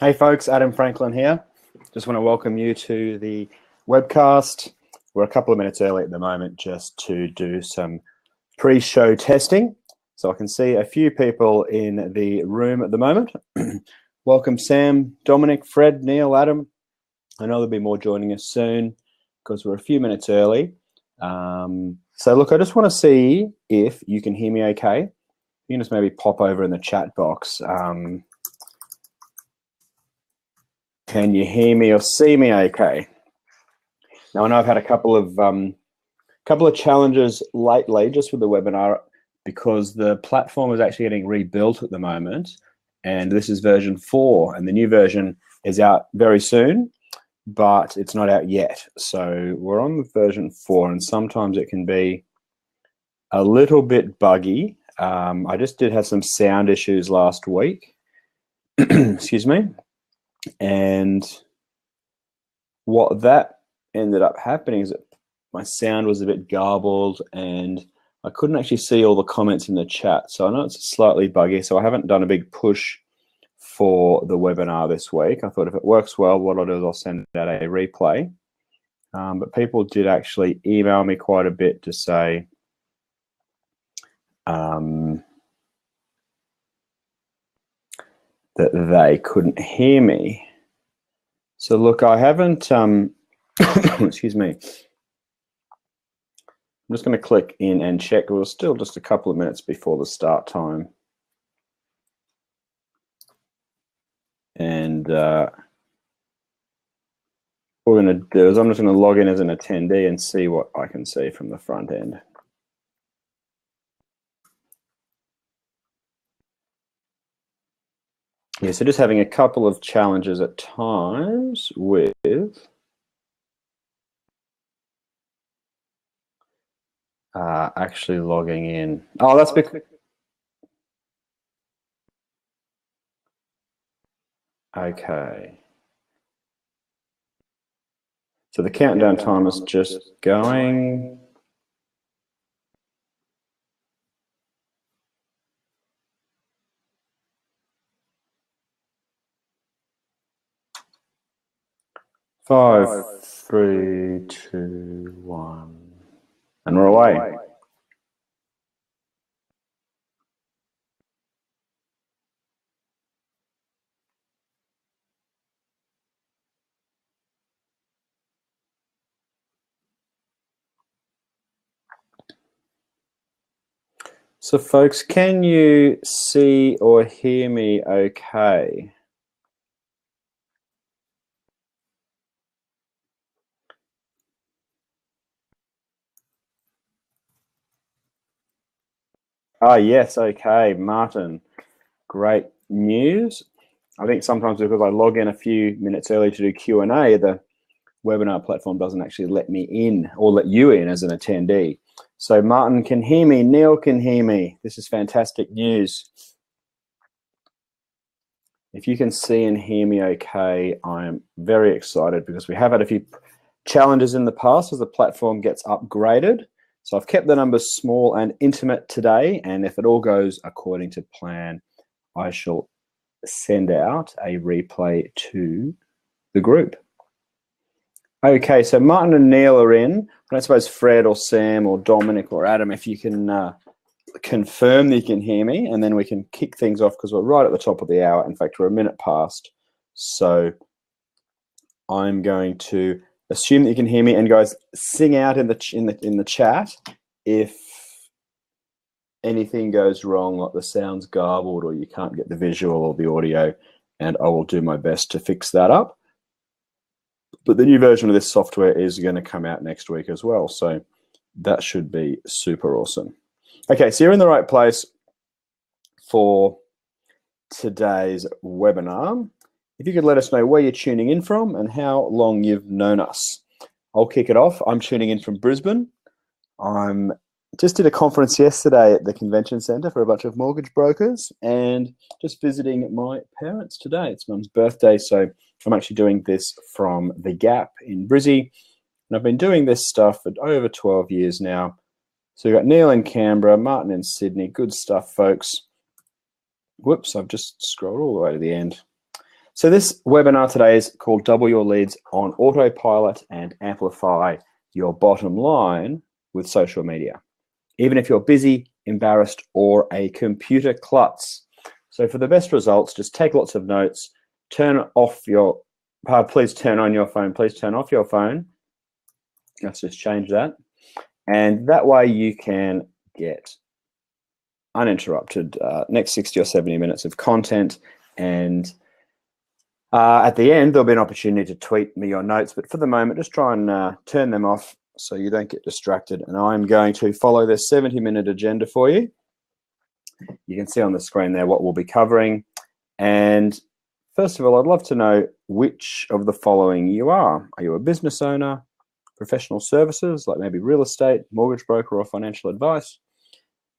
Hey folks, Adam Franklin here. Just want to welcome you to the webcast. We're a couple of minutes early at the moment just to do some pre-show testing. So I can see a few people in the room at the moment. Welcome Sam, Dominic, Fred, Neil, Adam. I know there'll be more joining us soon because we're a few minutes early. So look, I just want to see if you can hear me okay. You can just maybe pop over in the chat box. Can you hear me or see me okay? Now I know I've had a couple of challenges lately just with the webinar because the platform is actually getting rebuilt at the moment, and this is version 4, and the new version is out very soon, but it's not out yet. So we're on version 4, and sometimes it can be a little bit buggy. I just did have some sound issues last week. Excuse me. And what that ended up happening is that my sound was a bit garbled and I couldn't actually see all the comments in the chat. So I know it's slightly buggy, so I haven't done a big push for the webinar this week. I thought if it works well, what I'll do is I'll send out a replay. But people did actually email me quite a bit to say that they couldn't hear me. So look, I haven't, excuse me. I'm just going to click in and check. We're still just a couple of minutes before the start time. And what we're going to do is I'm just going to log in as an attendee and see what I can see from the front end. Yeah, so just having a couple of challenges at times with actually logging in. Oh, that's because... Okay. So the countdown time is just going. Five, 3, 2, 1, and we're away. So folks, can you see or hear me okay? Ah, yes, okay, Martin, great news. I think sometimes because I log in a few minutes early to do Q&A, the webinar platform doesn't actually let me in or let you in as an attendee. So Martin can hear me, Neil can hear me. This is fantastic news. If you can see and hear me okay, I am very excited because we have had a few challenges in the past as the platform gets upgraded. So I've kept the numbers small and intimate today, and if it all goes according to plan, I shall send out a replay to the group. Okay, so Martin and Neil are in. I don't suppose Fred or Sam or Dominic or Adam, if you can confirm that you can hear me, and then we can kick things off because we're right at the top of the hour. In fact, we're a minute past. So I'm going to assume that you can hear me, and guys, sing out in the chat if anything goes wrong, like the sound's garbled or you can't get the visual or the audio, and I will do my best to fix that up. But the new version of this software is going to come out next week as well, so that should be super awesome. Okay, so you're in the right place for today's webinar. If you could let us know where you're tuning in from and how long you've known us. I'll kick it off. I'm tuning in from Brisbane. I'm just did a conference yesterday at the convention centre for a bunch of mortgage brokers and just visiting my parents today. It's Mum's birthday, so I'm actually doing this from the Gap in Brizzy. And I've been doing this stuff for over 12 years now. So we've got Neil in Canberra, Martin in Sydney. Good stuff, folks. Whoops, I've just scrolled all the way to the end. So this webinar today is called Double Your Leads on Autopilot and Amplify Your Bottom Line with Social Media, even if you're busy, embarrassed, or a computer klutz. So for the best results, just take lots of notes, turn off your, please turn on your phone, please turn off your phone. Let's just change that. And that way you can get uninterrupted next 60 or 70 minutes of content. And at the end, there'll be an opportunity to tweet me your notes. But for the moment, just try and turn them off so you don't get distracted. And I'm going to follow this 70-minute agenda for you. You can see on the screen there what we'll be covering. And first of all, I'd love to know which of the following you are. Are you a business owner, professional services, like maybe real estate, mortgage broker, or financial advice?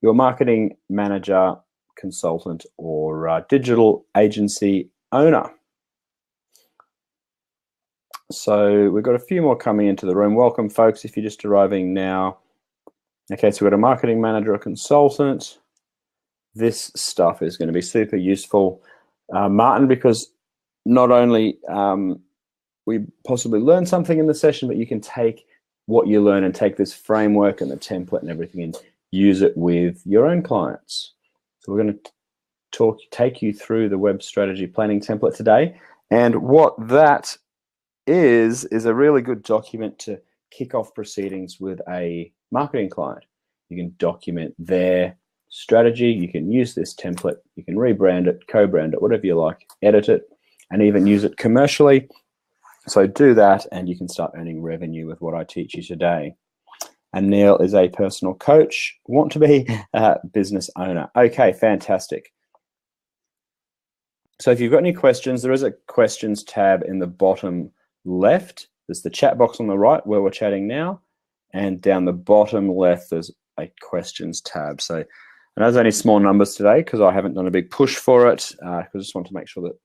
You're a marketing manager, consultant, or digital agency owner. So we've got a few more coming into the room. Welcome, folks, if you're just arriving now. Okay, so we've got a marketing manager, a consultant. This stuff is going to be super useful, Martin, because not only we possibly learn something in the session, but you can take what you learn and take this framework and the template and everything and use it with your own clients. So we're going to take you through the web strategy planning template today. And what that is a really good document to kick off proceedings with a marketing client. You can document their strategy. You can use this template. You can rebrand it, co-brand it, whatever you like, edit it, and even use it commercially. So do that, and you can start earning revenue with what I teach you today. And Neil is a personal coach. Want to be a business owner. Okay, fantastic. So if you've got any questions, there is a questions tab in the bottom left. There's the chat box on the right where we're chatting now, and down the bottom left there's a questions tab. So, and there's only small numbers today because I haven't done a big push for it, because I just want to make sure that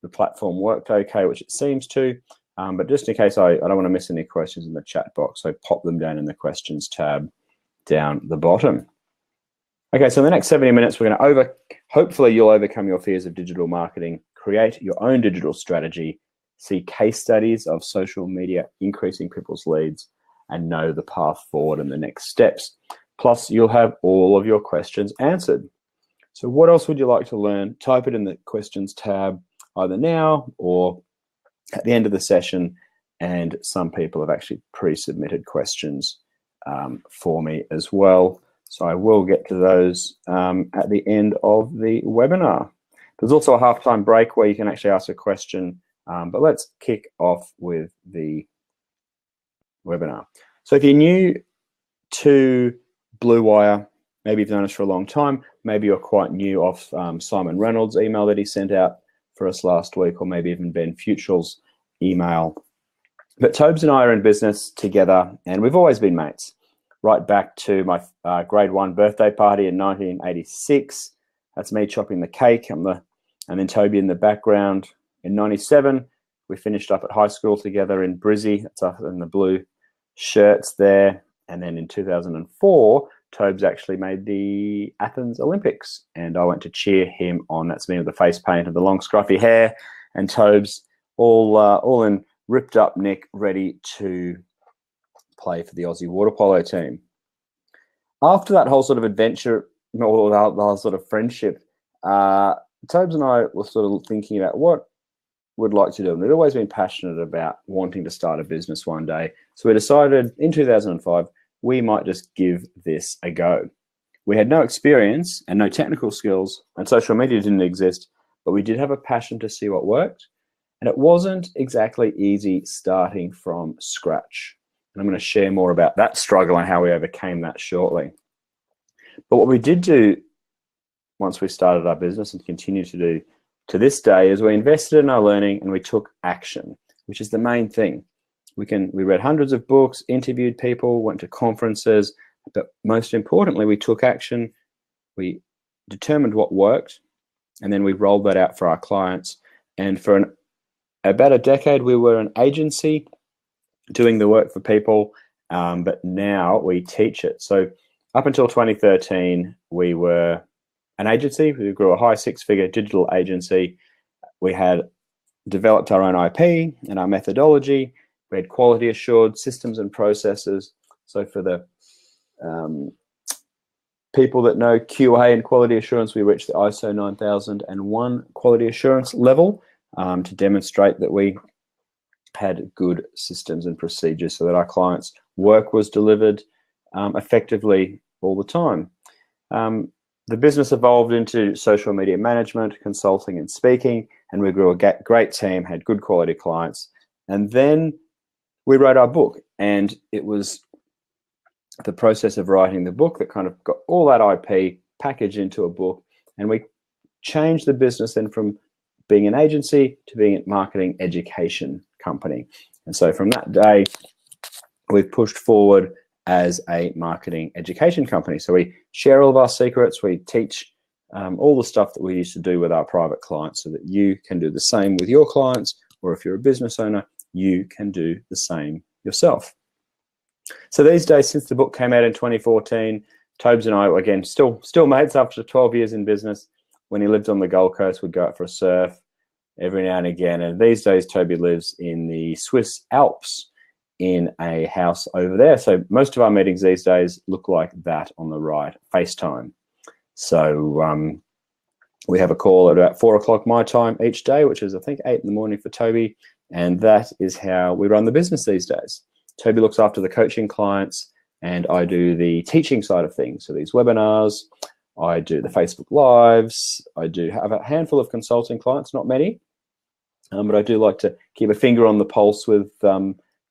the platform worked okay, which it seems to. But just in case I don't want to miss any questions in the chat box, so pop them down in the questions tab down the bottom. Okay, so in the next 70 minutes, we're going to hopefully you'll overcome your fears of digital marketing, create your own digital strategy, see case studies of social media increasing people's leads, and know the path forward and the next steps. Plus, you'll have all of your questions answered. So what else would you like to learn? Type it in the questions tab either now or at the end of the session, and some people have actually pre-submitted questions for me as well. So I will get to those at the end of the webinar. There's also a halftime break where you can actually ask a question. But let's kick off with the webinar. So if you're new to Blue Wire, maybe you've known us for a long time, maybe you're quite new off Simon Reynolds' email that he sent out for us last week, or maybe even Ben Futrell's email. But Tobes and I are in business together, and we've always been mates, right back to my grade 1 birthday party in 1986. That's me chopping the cake, and then Toby in the background. In 97, we finished up at high school together in Brizzy. That's us in the blue shirts there. And then in 2004, Tobes actually made the Athens Olympics, and I went to cheer him on. That's me with the face paint and the long scruffy hair, and Tobes all in ripped up nick, ready to play for the Aussie water polo team. After that whole sort of adventure, or the whole sort of friendship, Tobes and I were sort of thinking about what we'd like to do. And we'd always been passionate about wanting to start a business one day. So we decided in 2005, we might just give this a go. We had no experience and no technical skills, and social media didn't exist, but we did have a passion to see what worked. And it wasn't exactly easy starting from scratch. And I'm going to share more about that struggle and how we overcame that shortly. But what we did do once we started our business, and continue to do to this day, is we invested in our learning and we took action, which is the main thing. We read hundreds of books, interviewed people, went to conferences, but most importantly, we took action. We determined what worked, and then we rolled that out for our clients. And for about a decade, we were an agency doing the work for people, but now we teach it. So up until 2013, we were an agency. We grew a high 6-figure digital agency. We had developed our own IP and our methodology. We had quality assured systems and processes. So for the people that know QA and quality assurance, we reached the ISO 9001 quality assurance level to demonstrate that we had good systems and procedures so that our clients' work was delivered effectively all the time. The business evolved into social media management, consulting and speaking, and we grew a great team, had good quality clients. And then we wrote our book, and it was the process of writing the book that kind of got all that IP packaged into a book, and we changed the business then from being an agency to being a marketing education company. And so from that day, we've pushed forward as a marketing education company. So we share all of our secrets, we teach all the stuff that we used to do with our private clients so that you can do the same with your clients, or if you're a business owner, you can do the same yourself. So these days, since the book came out in 2014, Tobes and I, again, still mates after 12 years in business. When he lived on the Gold Coast, we'd go out for a surf every now and again. And these days, Toby lives in the Swiss Alps in a house over there. So most of our meetings these days look like that on the right, FaceTime. So we have a call at about 4 o'clock my time each day, which is I think 8 in the morning for Toby. And that is how we run the business these days. Toby looks after the coaching clients and I do the teaching side of things. So these webinars, I do the Facebook Lives, I do have a handful of consulting clients, not many, but I do like to keep a finger on the pulse with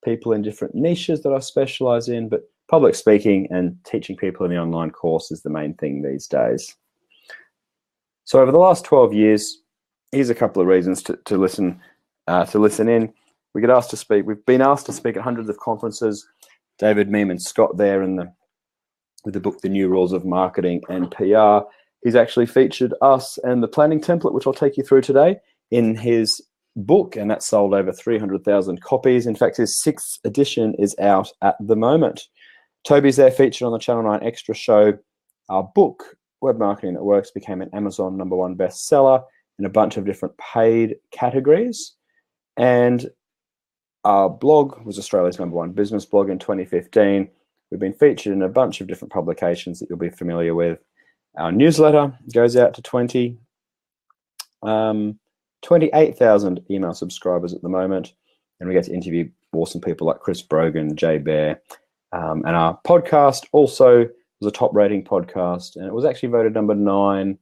people in different niches that I specialize in, but public speaking and teaching people in the online course is the main thing these days. So over the last 12 years, here's a couple of reasons to listen in. We get asked to speak. We've been asked to speak at hundreds of conferences. David Meeman Scott there with the book, The New Rules of Marketing and PR. He's actually featured us and the planning template, which I'll take you through today, in his book, and that sold over 300,000 copies. In fact, his 6th edition is out at the moment. Toby's there featured on the Channel 9 Extra show. Our book, Web Marketing That Works, became an Amazon #1 bestseller in a bunch of different paid categories. And our blog was Australia's #1 business blog in 2015. We've been featured in a bunch of different publications that you'll be familiar with. Our newsletter goes out to 28,000 email subscribers at the moment. And we get to interview awesome people like Chris Brogan, Jay Bear. And our podcast also was a top rating podcast. And it was actually voted #9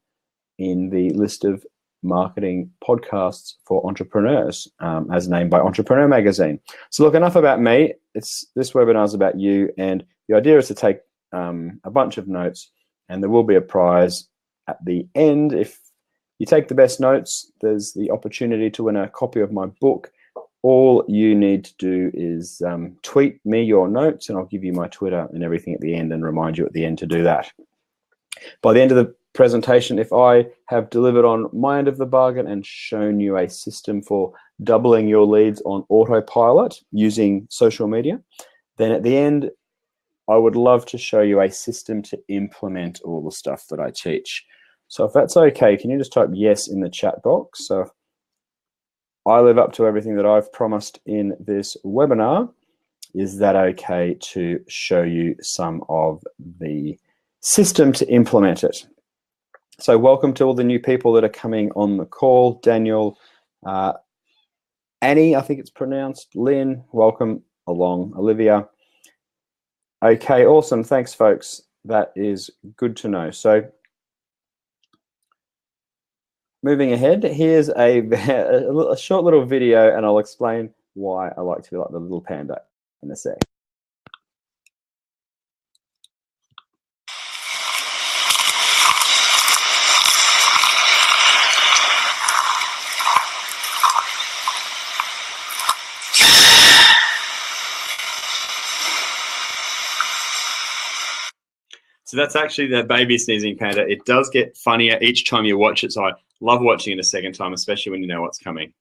in the list of marketing podcasts for entrepreneurs, as named by Entrepreneur Magazine. So look, enough about me. This webinar is about you, and the idea is to take a bunch of notes, and there will be a prize at the end. If you take the best notes, there's the opportunity to win a copy of my book. All you need to do is tweet me your notes, and I'll give you my Twitter and everything at the end and remind you at the end to do that. By the end of the presentation, if I have delivered on my end of the bargain and shown you a system for doubling your leads on autopilot using social media, then at the end, I would love to show you a system to implement all the stuff that I teach. So if that's okay, can you just type yes in the chat box? So if I live up to everything that I've promised in this webinar, is that okay to show you some of the system to implement it? So welcome to all the new people that are coming on the call. Daniel, Annie, I think it's pronounced, Lynn, welcome along, Olivia. Okay, awesome, thanks folks. That is good to know. So moving ahead, here's a short little video and I'll explain why I like to be like the little panda in a sec. So that's actually the baby sneezing panda. It does get funnier each time you watch it, so I love watching it a second time, especially when you know what's coming.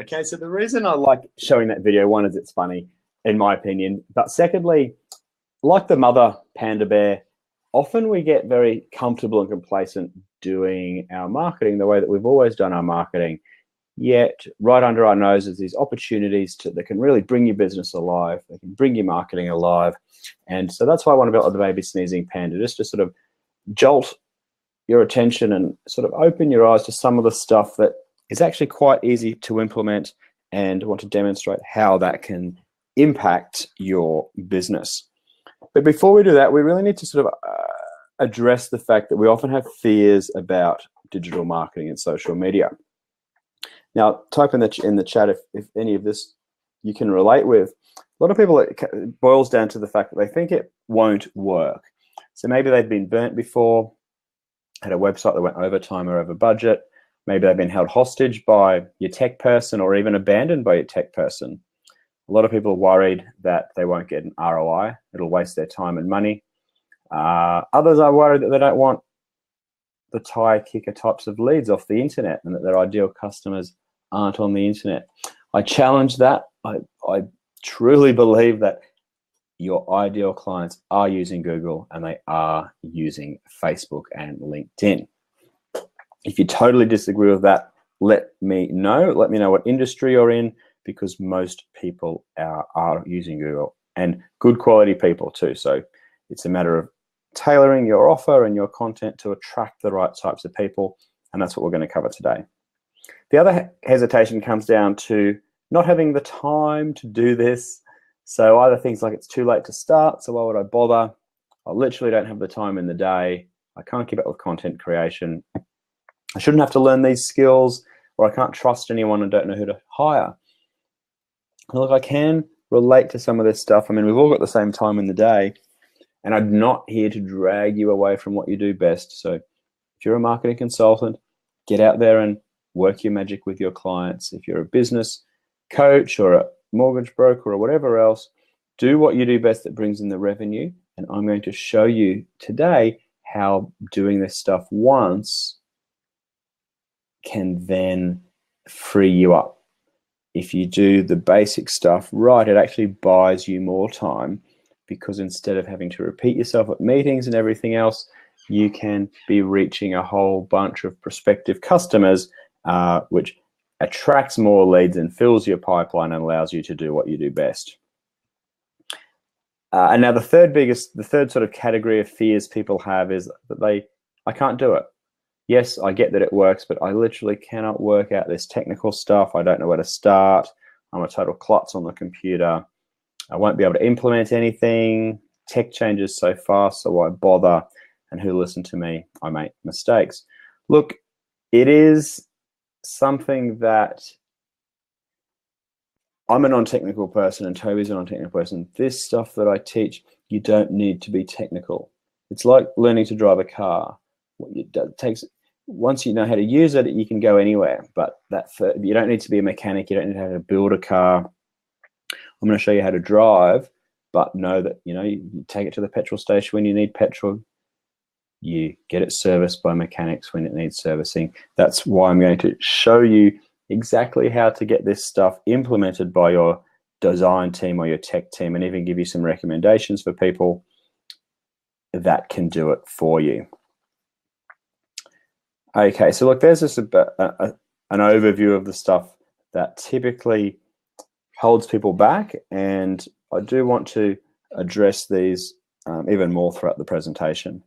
Okay, so the reason I like showing that video, one, is it's funny, in my opinion. But secondly, like the mother panda bear, often we get very comfortable and complacent doing our marketing the way that we've always done our marketing. Yet right under our noses, these opportunities that can really bring your business alive. They can bring your marketing alive. And so that's why I want to build the Baby Sneezing Panda, just to sort of jolt your attention and sort of open your eyes to some of the stuff that is actually quite easy to implement, and want to demonstrate how that can impact your business. But before we do that, we really need to sort of address the fact that we often have fears about digital marketing and social media. Now, type in the chat if any of this you can relate with. A lot of people, it boils down to the fact that they think it won't work. So maybe they've been burnt before, had a website that went over time or over budget. Maybe they've been held hostage by your tech person, or even abandoned by your tech person. A lot of people are worried that they won't get an ROI. It'll waste their time and money. Others are worried that they don't want the tire kicker types of leads off the internet, and that their ideal customers aren't on the internet. I challenge that. I truly believe that your ideal clients are using Google, and they are using Facebook and LinkedIn. If you totally disagree with that, let me know. Let me know what industry you're in, because most people are using Google, and good quality people too. So it's a matter of tailoring your offer and your content to attract the right types of people, and that's what we're going to cover today. The other hesitation comes down to not having the time to do this. So either things like, it's too late to start, so why would I bother? I literally don't have the time in the day. I can't keep up with content creation. I shouldn't have to learn these skills, or I can't trust anyone and don't know who to hire. And look, I can relate to some of this stuff. I mean, we've all got the same time in the day, and I'm not here to drag you away from what you do best. So if you're a marketing consultant, get out there and work your magic with your clients. If you're a business coach or a mortgage broker or whatever else, do what you do best that brings in the revenue. And I'm going to show you today how doing this stuff once can then free you up. If you do the basic stuff right, it actually buys you more time, because instead of having to repeat yourself at meetings and everything else, you can be reaching a whole bunch of prospective customers, which attracts more leads and fills your pipeline and allows you to do what you do best. And now the third sort of category of fears people have is that I can't do it. Yes, I get that it works, but I literally cannot work out this technical stuff. I don't know where to start. I'm a total klutz on the computer. I won't be able to implement anything. Tech changes so fast, so why bother? And who listen to me? I make mistakes. Look, it is something that I'm a non-technical person, and Toby's a non-technical person. This stuff that I teach, you don't need to be technical. It's like learning to drive a car. It takes, once you know how to use it, you can go anywhere. But you don't need to be a mechanic. You don't need to know how to build a car. I'm going to show you how to drive, but know that, you take it to the petrol station when you need petrol. You get it serviced by mechanics when it needs servicing. That's why I'm going to show you exactly how to get this stuff implemented by your design team or your tech team, and even give you some recommendations for people that can do it for you. Okay, so look, there's just an overview of the stuff that typically holds people back, and I do want to address these even more throughout the presentation.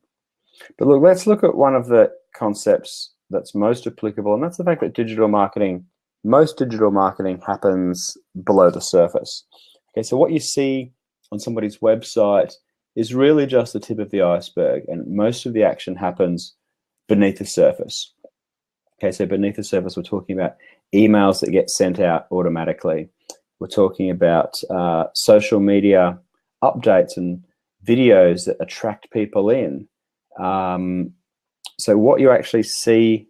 But look, let's look at one of the concepts that's most applicable, and that's the fact that most digital marketing happens below the surface. Okay, so what you see on somebody's website is really just the tip of the iceberg, and most of the action happens beneath the surface. Okay, so beneath the surface, we're talking about emails that get sent out automatically. We're talking about social media updates and videos that attract people in. So what you actually see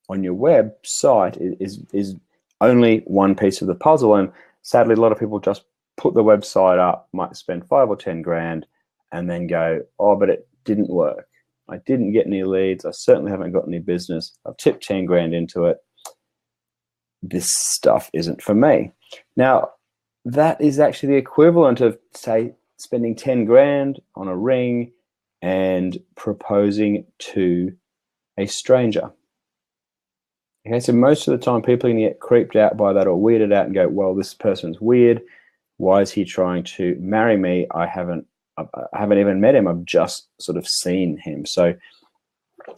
on your website is only one piece of the puzzle, and sadly, a lot of people just put the website up, might spend 5 or 10 grand, and then go, oh, but it didn't work. I didn't get any leads. I certainly haven't got any business. I've tipped 10 grand into it. this stuff isn't for me. Now, that is actually the equivalent of, say, spending 10 grand on a ring and proposing to a stranger. Okay, so most of the time people are going to get creeped out by that or weirded out and go, well, this person's weird. Why is he trying to marry me? I haven't even met him. I've just sort of seen him. So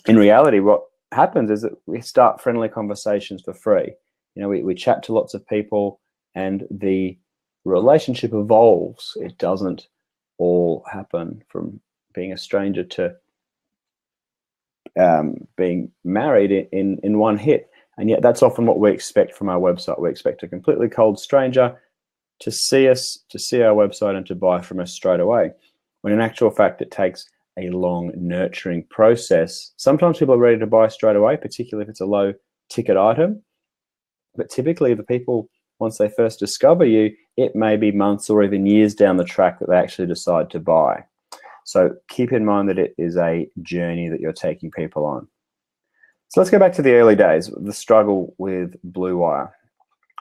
in reality, what happens is that we start friendly conversations for free. You know, we chat to lots of people and the relationship evolves. It doesn't all happen from being a stranger to being married in one hit. And yet that's often what we expect from our website. We expect a completely cold stranger to see us, to see our website and to buy from us straight away. When in actual fact, it takes a long nurturing process. Sometimes people are ready to buy straight away, particularly if it's a low ticket item. But typically the people, once they first discover you, it may be months or even years down the track that they actually decide to buy. So keep in mind that it is a journey that you're taking people on. So let's go back to the early days, the struggle with Blue Wire.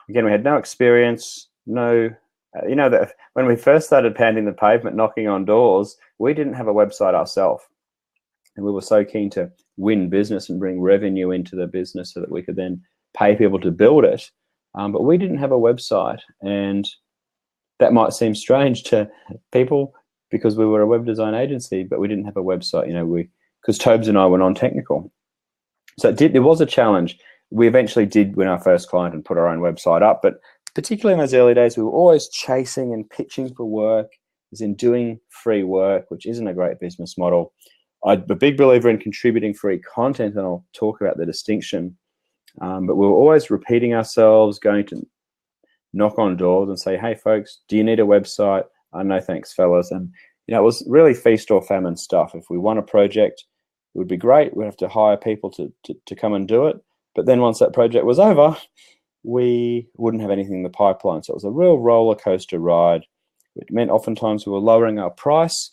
Again, we had no experience, you know, that when we first started pounding the pavement, knocking on doors, we didn't have a website ourselves. And we were so keen to win business and bring revenue into the business so that we could then pay people to build it. But we didn't have a website. And that might seem strange to people because we were a web design agency, but we didn't have a website, you know, because Tobes and I were non-technical. So it was a challenge. We eventually did win our first client and put our own website up, but particularly in those early days, we were always chasing and pitching for work, as in doing free work, which isn't a great business model. I'm a big believer in contributing free content, and I'll talk about the distinction. But we were always repeating ourselves, going to knock on doors and say, hey, folks, do you need a website? No, thanks, fellas. And, you know, it was really feast or famine stuff. If we won a project, it would be great. We'd have to hire people to come and do it. But then once that project was over, we wouldn't have anything in the pipeline. So it was a real roller coaster ride. It meant oftentimes we were lowering our price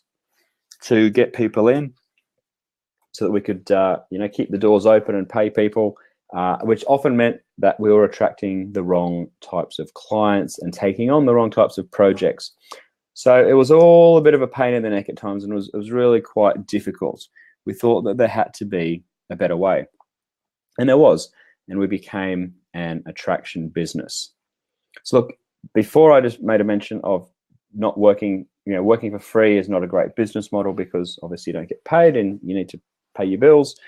to get people in so that we could, you know, keep the doors open and pay people, which often meant that we were attracting the wrong types of clients and taking on the wrong types of projects. So it was all a bit of a pain in the neck at times, and it was really quite difficult. We thought that there had to be a better way. And there was, and we became an attraction business. So look, before I just made a mention of not working, you know, working for free is not a great business model because obviously you don't get paid and you need to pay your bills.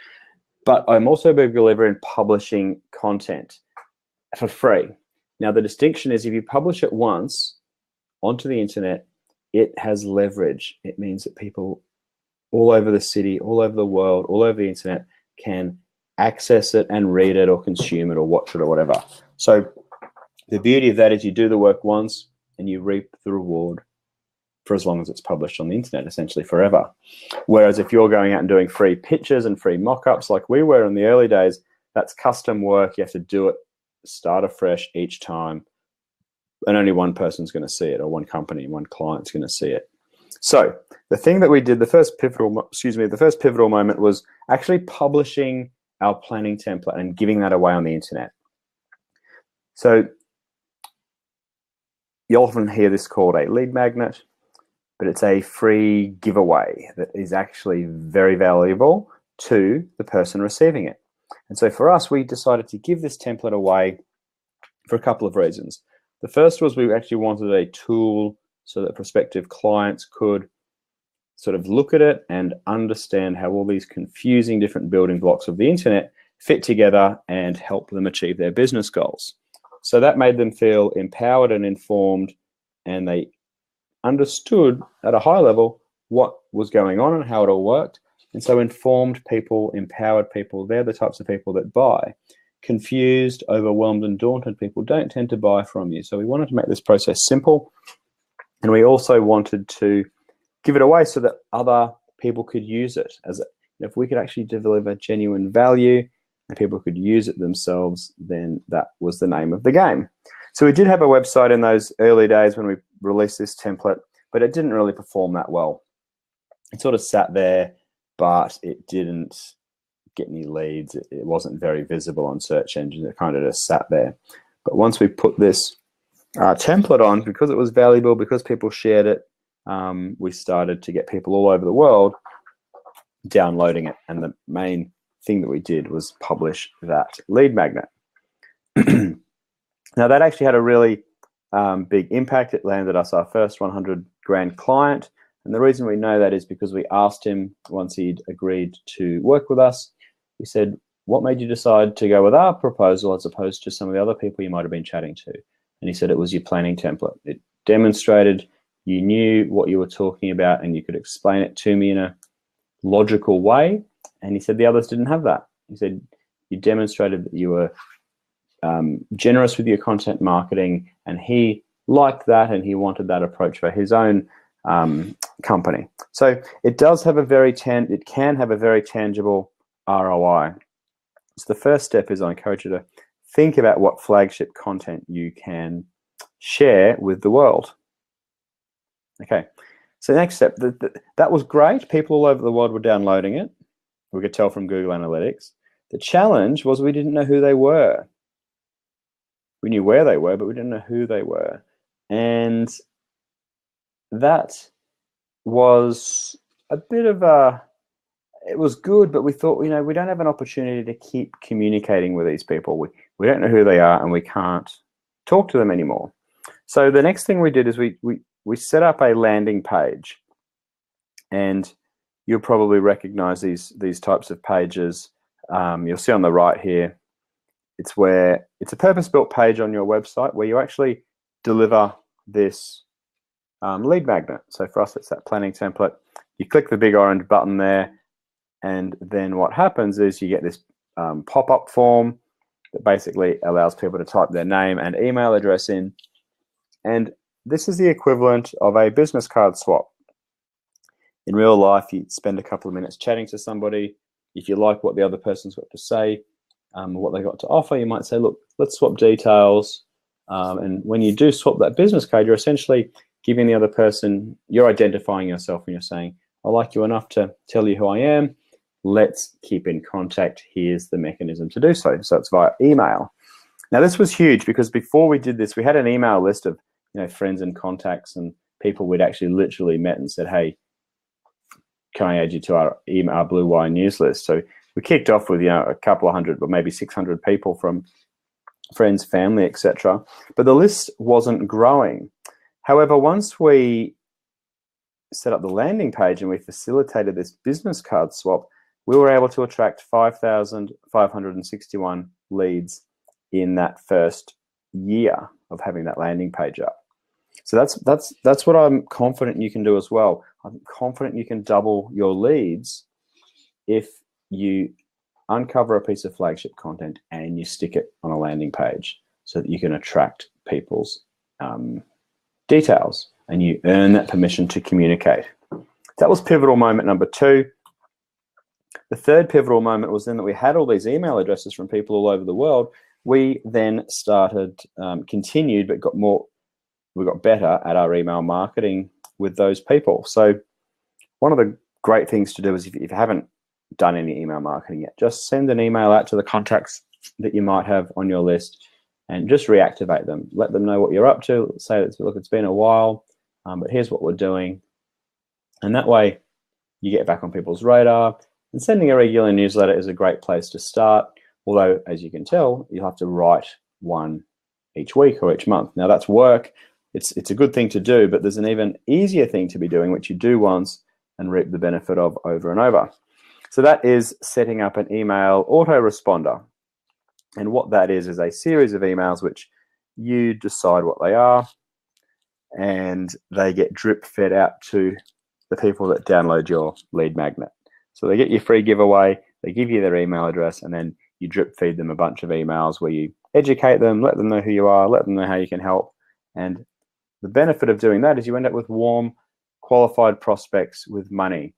But I'm also a big believer in publishing content for free. Now, the distinction is if you publish it once onto the internet, it has leverage. It means that people all over the city, all over the world, all over the internet can access it and read it or consume it or watch it or whatever. So the beauty of that is you do the work once and you reap the reward for as long as it's published on the internet, essentially forever. Whereas if you're going out and doing free pitches and free mock-ups like we were in the early days, that's custom work. You have to do it, start afresh each time, and only one person's going to see it, or one company, one client's going to see it. So the thing that we did, the first pivotal moment was actually publishing our planning template and giving that away on the internet. So you often hear this called a lead magnet, but it's a free giveaway that is actually very valuable to the person receiving it. And so for us, we decided to give this template away for a couple of reasons. The first was we actually wanted a tool so that prospective clients could sort of look at it and understand how all these confusing different building blocks of the internet fit together and help them achieve their business goals. So that made them feel empowered and informed, and they understood at a high level what was going on and how it all worked. And so informed people, empowered people, they're the types of people that buy. Confused, overwhelmed, and daunted people don't tend to buy from you. So we wanted to make this process simple. And we also wanted to give it away so that other people could use it. If we could actually deliver genuine value and people could use it themselves, then that was the name of the game. So we did have a website in those early days when we released this template, but it didn't really perform that well. It sort of sat there, but it didn't get any leads. It wasn't very visible on search engines. It kind of just sat there. But once we put this template on, because it was valuable, because people shared it, we started to get people all over the world downloading it. And the main thing that we did was publish that lead magnet. Now, that actually had a really big impact. It landed us our first 100 grand client. And the reason we know that is because we asked him, once he'd agreed to work with us, we said, what made you decide to go with our proposal as opposed to some of the other people you might have been chatting to? And he said it was your planning template. It demonstrated you knew what you were talking about and you could explain it to me in a logical way. And he said the others didn't have that. He said you demonstrated that you were generous with your content marketing, and he liked that and he wanted that approach for his own company. So it does have it can have a very tangible ROI. So the first step is I encourage you to think about what flagship content you can share with the world. Okay, so next step, that was great. People all over the world were downloading it. We could tell from Google Analytics. The challenge was we didn't know who they were. We knew where they were, but we didn't know who they were. And that was a bit of it was good, but we thought, we don't have an opportunity to keep communicating with these people. We don't know who they are and we can't talk to them anymore. So the next thing we did is we set up a landing page, and you'll probably recognize these types of pages. You'll see on the right here, it's a purpose-built page on your website where you actually deliver this lead magnet. So for us, it's that planning template. You click the big orange button there, and then what happens is you get this pop-up form that basically allows people to type their name and email address in. And this is the equivalent of a business card swap. In real life, you spend a couple of minutes chatting to somebody. If you like what the other person's got to say, what they got to offer, you might say, look, let's swap details. And when you do swap that business card, you're essentially giving the other person, you're identifying yourself and you're saying, I like you enough to tell you who I am. Let's keep in contact. Here's the mechanism to do so. So it's via email. Now, this was huge because before we did this, we had an email list of friends and contacts and people we'd actually literally met and said, hey, can I add you to our email, our Blue Wire news list? So we kicked off with a couple of hundred, but maybe 600 people from friends, family, etc. But the list wasn't growing. However, once we set up the landing page and we facilitated this business card swap, we were able to attract 5,561 leads in that first year of having that landing page up. So that's what I'm confident you can do as well. I'm confident you can double your leads if you uncover a piece of flagship content and you stick it on a landing page so that you can attract people's details and you earn that permission to communicate. That was pivotal moment number 2. The third pivotal moment was then that we had all these email addresses from people all over the world. We then started, continued, but we got better at our email marketing with those people. So one of the great things to do is if you haven't done any email marketing yet, just send an email out to the contacts that you might have on your list and just reactivate them. Let them know what you're up to. Say, look, it's been a while, but here's what we're doing. And that way you get back on people's radar. And sending a regular newsletter is a great place to start. Although, as you can tell, you'll have to write one each week or each month. Now that's work. It's a good thing to do, but there's an even easier thing to be doing, which you do once and reap the benefit of over and over. So that is setting up an email autoresponder. And what that is a series of emails which you decide what they are, and they get drip fed out to the people that download your lead magnet. So they get your free giveaway, they give you their email address, and then you drip feed them a bunch of emails where you educate them, let them know who you are, let them know how you can help. And the benefit of doing that is you end up with warm, qualified prospects with money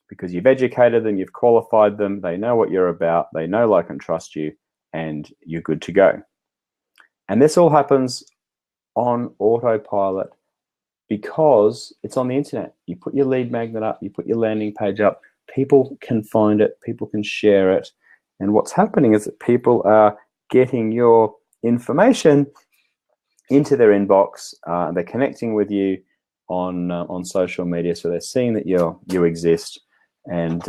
because you've educated them, you've qualified them, they know what you're about, they know, like, and trust you, and you're good to go. And this all happens on autopilot because it's on the internet. You put your lead magnet up, you put your landing page up, people can find it, people can share it. And what's happening is that people are getting your information into their inbox. They're connecting with you on social media, so they're seeing that you exist. And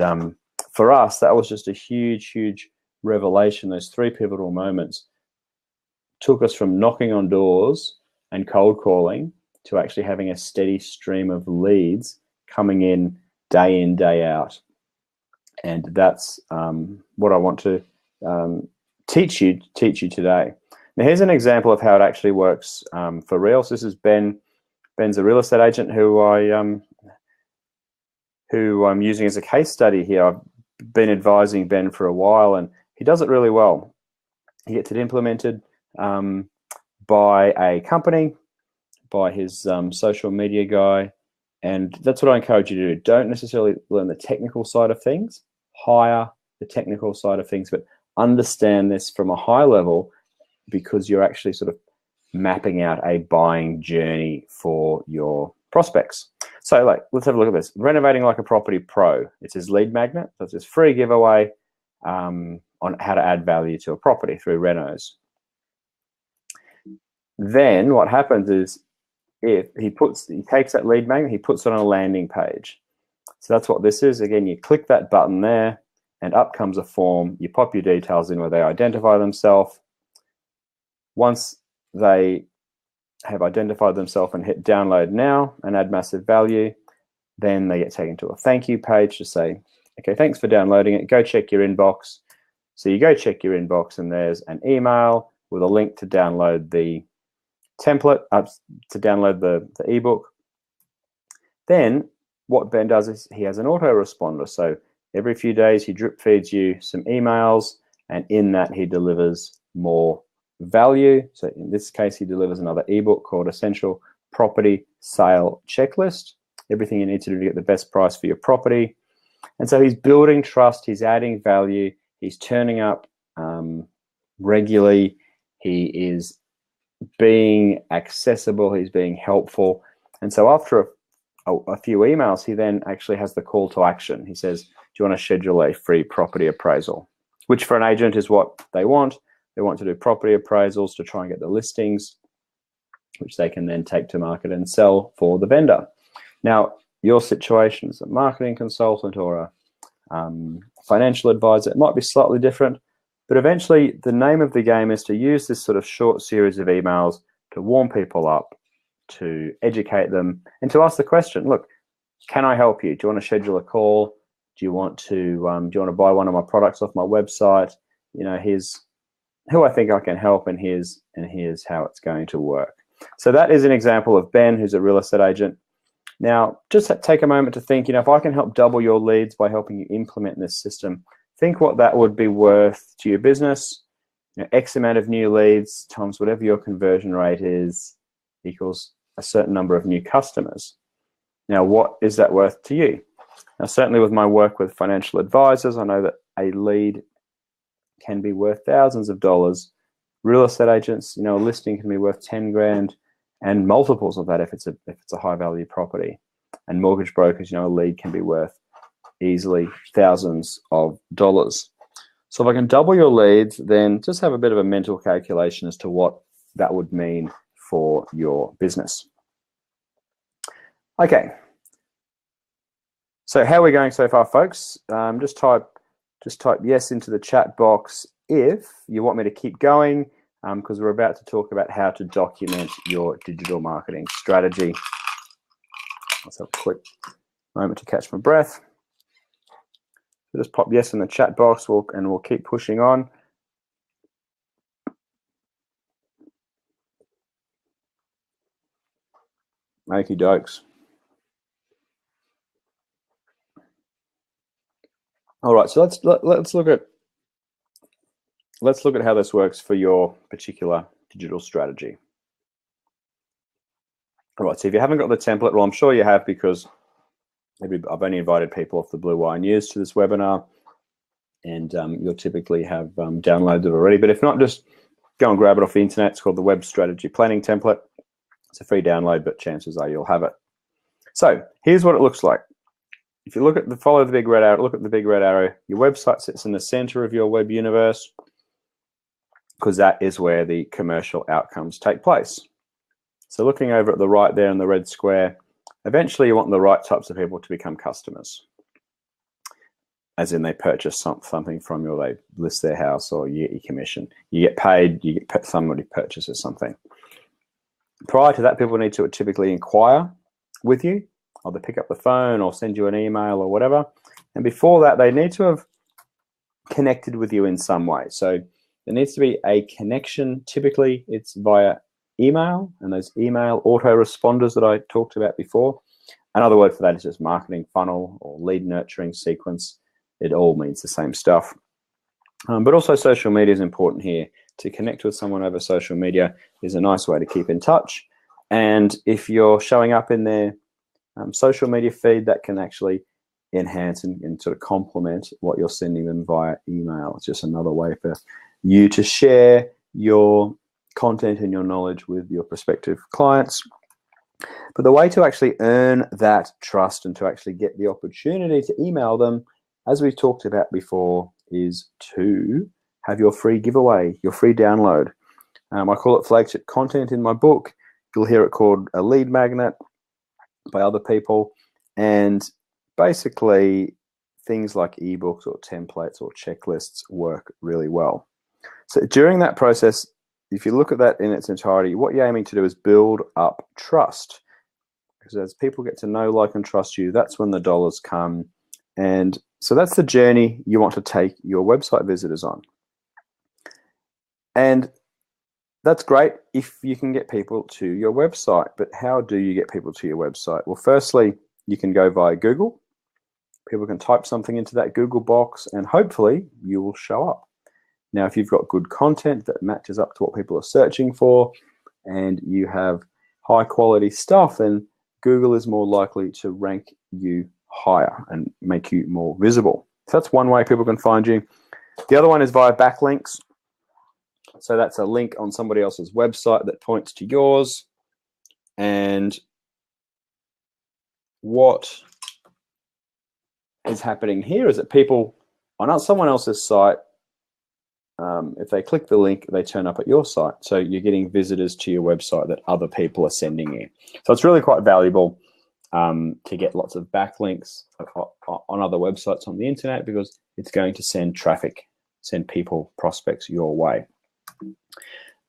for us, that was just a huge revelation. Those 3 pivotal moments took us from knocking on doors and cold calling to actually having a steady stream of leads coming in, day out. And that's what I want to teach you today. Now, here's an example of how it actually works for real. So this is Ben. Ben's a real estate agent who I'm using as a case study here. I've been advising Ben for a while, and he does it really well. He gets it implemented by a company, by his social media guy, and that's what I encourage you to do. Don't necessarily learn the technical side of things, hire the technical side of things, but understand this from a high level, because you're actually sort of mapping out a buying journey for your prospects. So let's have a look at this. Renovating Like a Property Pro. It's his lead magnet. So it's his free giveaway on how to add value to a property through renos. Then what happens is, if he takes that lead magnet, he puts it on a landing page. So that's what this is. Again, you click that button there, and up comes a form. You pop your details in where they identify themselves. Once they have identified themselves and hit download now and add massive value, then they get taken to a thank you page to say, okay, thanks for downloading it. Go check your inbox. So you go check your inbox, and there's an email with a link to download the template, to download the ebook. Then what Ben does is he has an autoresponder. So every few days he drip feeds you some emails, and in that he delivers more value. So in this case, he delivers another ebook called Essential Property Sale Checklist. Everything you need to do to get the best price for your property. And so he's building trust, he's adding value, he's turning up regularly, he is being accessible, he's being helpful. And so after a few emails, he then actually has the call to action. He says, do you want to schedule a free property appraisal? Which for an agent is what they want. They want to do property appraisals to try and get the listings, which they can then take to market and sell for the vendor. Now, your situation as a marketing consultant or a financial advisor, it might be slightly different, but eventually the name of the game is to use this sort of short series of emails to warm people up, to educate them, and to ask the question, look, can I help you? Do you want to schedule a call? Do you want to buy one of my products off my website? You know, here's who I think I can help, and here's how it's going to work. So that is an example of Ben, who's a real estate agent. Now, just take a moment to think, if I can help double your leads by helping you implement this system, think what that would be worth to your business. X amount of new leads times whatever your conversion rate is equals a certain number of new customers. Now, what is that worth to you? Now, certainly with my work with financial advisors, I know that a lead can be worth thousands of dollars. Real estate agents, a listing can be worth 10 grand and multiples of that if it's a high value property. And mortgage brokers, a lead can be worth easily thousands of dollars. So if I can double your leads, then just have a bit of a mental calculation as to what that would mean for your business. Okay. So how are we going so far, folks? Just type yes into the chat box if you want me to keep going, because we're about to talk about how to document your digital marketing strategy. Let's have a quick moment to catch my breath. So just pop yes in the chat box, and we'll keep pushing on. Okie dokes. All right, so let's look at how this works for your particular digital strategy. All right, so if you haven't got the template, well, I'm sure you have, because I've only invited people off the Blue Wire News to this webinar, and you'll typically have downloaded it already. But if not, just go and grab it off the internet. It's called the Web Strategy Planning Template. It's a free download, but chances are you'll have it. So here's what it looks like. If you look at follow the big red arrow, look at the big red arrow. Your website sits in the center of your web universe. because that is where the commercial outcomes take place. So looking over at the right there in the red square, eventually you want the right types of people to become customers. As in they purchase something from you, or they list their house, or you get your commission. You get paid, somebody purchases something. Prior to that, people need to typically inquire with you, either pick up the phone or send you an email or whatever. And before that, they need to have connected with you in some way. So there needs to be a connection. Typically, it's via email, and those email autoresponders that I talked about before. Another word for that is just marketing funnel or lead nurturing sequence. It all means the same stuff. But also social media is important here. To connect with someone over social media is a nice way to keep in touch. And if you're showing up in their social media feed, that can actually enhance and sort of complement what you're sending them via email. It's just another way for you to share your content and your knowledge with your prospective clients. But the way to actually earn that trust and to actually get the opportunity to email them, as we've talked about before, is to have your free giveaway, your free download. I call it flagship content in my book. You'll hear it called a lead magnet by other people. And basically, things like ebooks or templates or checklists work really well. So during that process, if you look at that in its entirety, what you're aiming to do is build up trust. Because as people get to know, like, and trust you, that's when the dollars come. And so that's the journey you want to take your website visitors on. And that's great if you can get people to your website. But how do you get people to your website? Well, firstly, you can go via Google. People can type something into that Google box, and hopefully you will show up. Now, if you've got good content that matches up to what people are searching for, and you have high quality stuff, then Google is more likely to rank you higher and make you more visible. So that's one way people can find you. The other one is via backlinks. So that's a link on somebody else's website that points to yours. And what is happening here is that people on someone else's site, if they click the link, they turn up at your site. So you're getting visitors to your website that other people are sending you. So it's really quite valuable to get lots of backlinks on other websites on the internet, because it's going to send traffic, send people, prospects your way.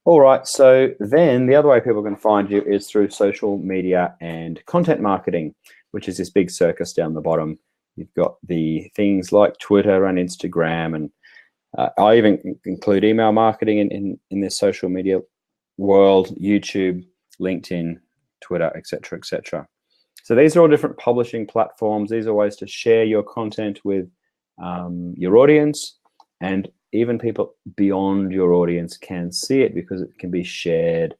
All right, so then the other way people can find you is through social media and content marketing, which is this big circus down the bottom. You've got the things like Twitter and Instagram, and I even include email marketing in this social media world: YouTube, LinkedIn, Twitter, etc., etc. So these are all different publishing platforms. These are ways to share your content with your audience, and even people beyond your audience can see it because it can be shared,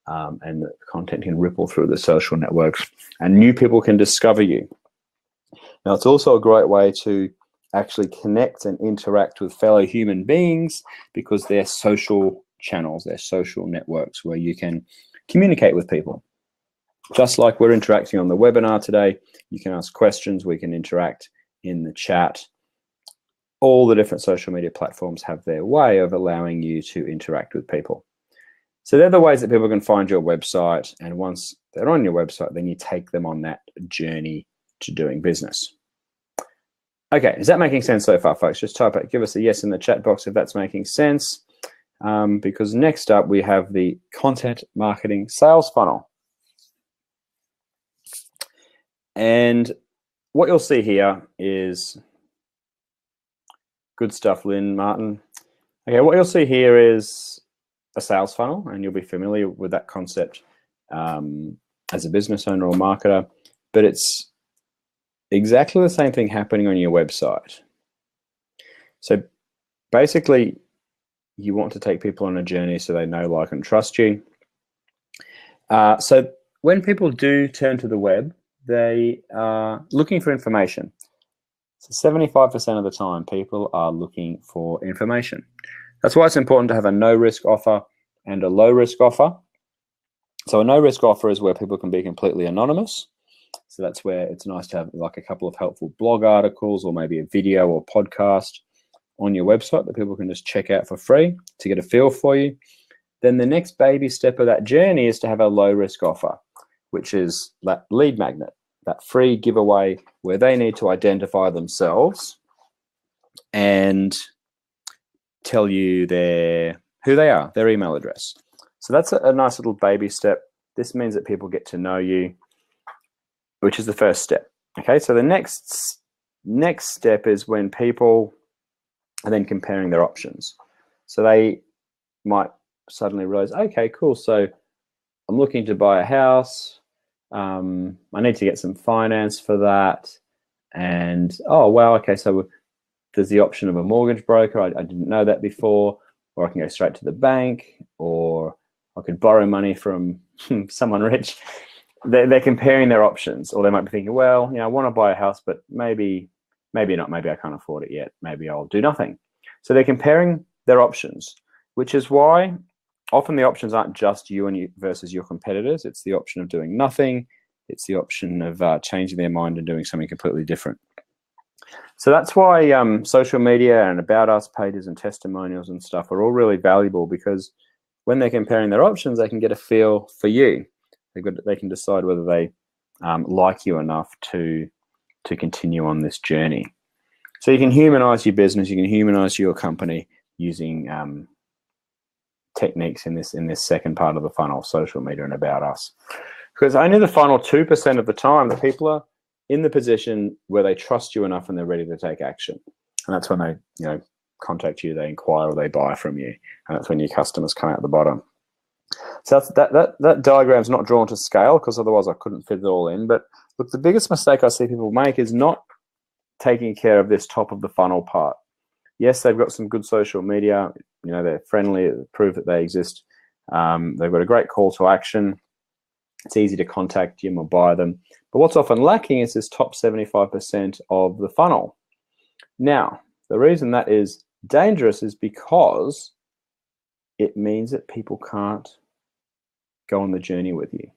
and the content can ripple through the social networks, and new people can discover you. Now, it's also a great way to actually connect and interact with fellow human beings, because they're social channels, they're social networks where you can communicate with people. Just like we're interacting on the webinar today, you can ask questions, we can interact in the chat. All the different social media platforms have their way of allowing you to interact with people. So they're the ways that people can find your website, and once they're on your website, then you take them on that journey to doing business. Okay, is that making sense so far, folks? Just type it, give us a yes in the chat box if that's making sense, because next up we have the content marketing sales funnel. And what you'll see here is good stuff, Lynn Martin. Okay, what you'll see here is a sales funnel, and you'll be familiar with that concept as a business owner or marketer, but it's exactly the same thing happening on your website. So basically, you want to take people on a journey so they know, like, and trust you. So when people do turn to the web, they are looking for information. So 75% of the time, people are looking for information. That's why it's important to have a no-risk offer and a low-risk offer. So a no-risk offer is where people can be completely anonymous. So that's where it's nice to have like a couple of helpful blog articles, or maybe a video or podcast, on your website that people can just check out for free to get a feel for you. Then the next baby step of that journey is to have a low risk offer, which is that lead magnet, that free giveaway where they need to identify themselves and tell you who they are, their email address. So that's a nice little baby step. This means that people get to know you, which is the first step. Okay, so the next step is when people are then comparing their options. So they might suddenly realize, okay, cool, so I'm looking to buy a house. I need to get some finance for that. And, oh, wow, okay, so there's the option of a mortgage broker. I didn't know that before. Or I can go straight to the bank, or I could borrow money from someone rich. They're comparing their options, or they might be thinking, well, I want to buy a house, but maybe not. Maybe I can't afford it yet. Maybe I'll do nothing. So they're comparing their options, which is why often the options aren't just you versus your competitors. It's the option of doing nothing. It's the option of changing their mind and doing something completely different. So that's why social media and about us pages and testimonials and stuff are all really valuable, because when they're comparing their options, they can get a feel for you. They can decide whether they like you enough to continue on this journey. So you can humanize your business, you can humanize your company using techniques in this second part of the funnel, social media and about us. Because only the final 2% of the time that people are in the position where they trust you enough and they're ready to take action. And that's when they contact you, they inquire, or they buy from you. And that's when your customers come out the bottom. So that diagram's not drawn to scale, because otherwise I couldn't fit it all in. But look, the biggest mistake I see people make is not taking care of this top of the funnel part. Yes, they've got some good social media. They're friendly, prove that they exist. They've got a great call to action. It's easy to contact them or buy them. But what's often lacking is this top 75% of the funnel. Now, the reason that is dangerous is because it means that people can't go on the journey with you.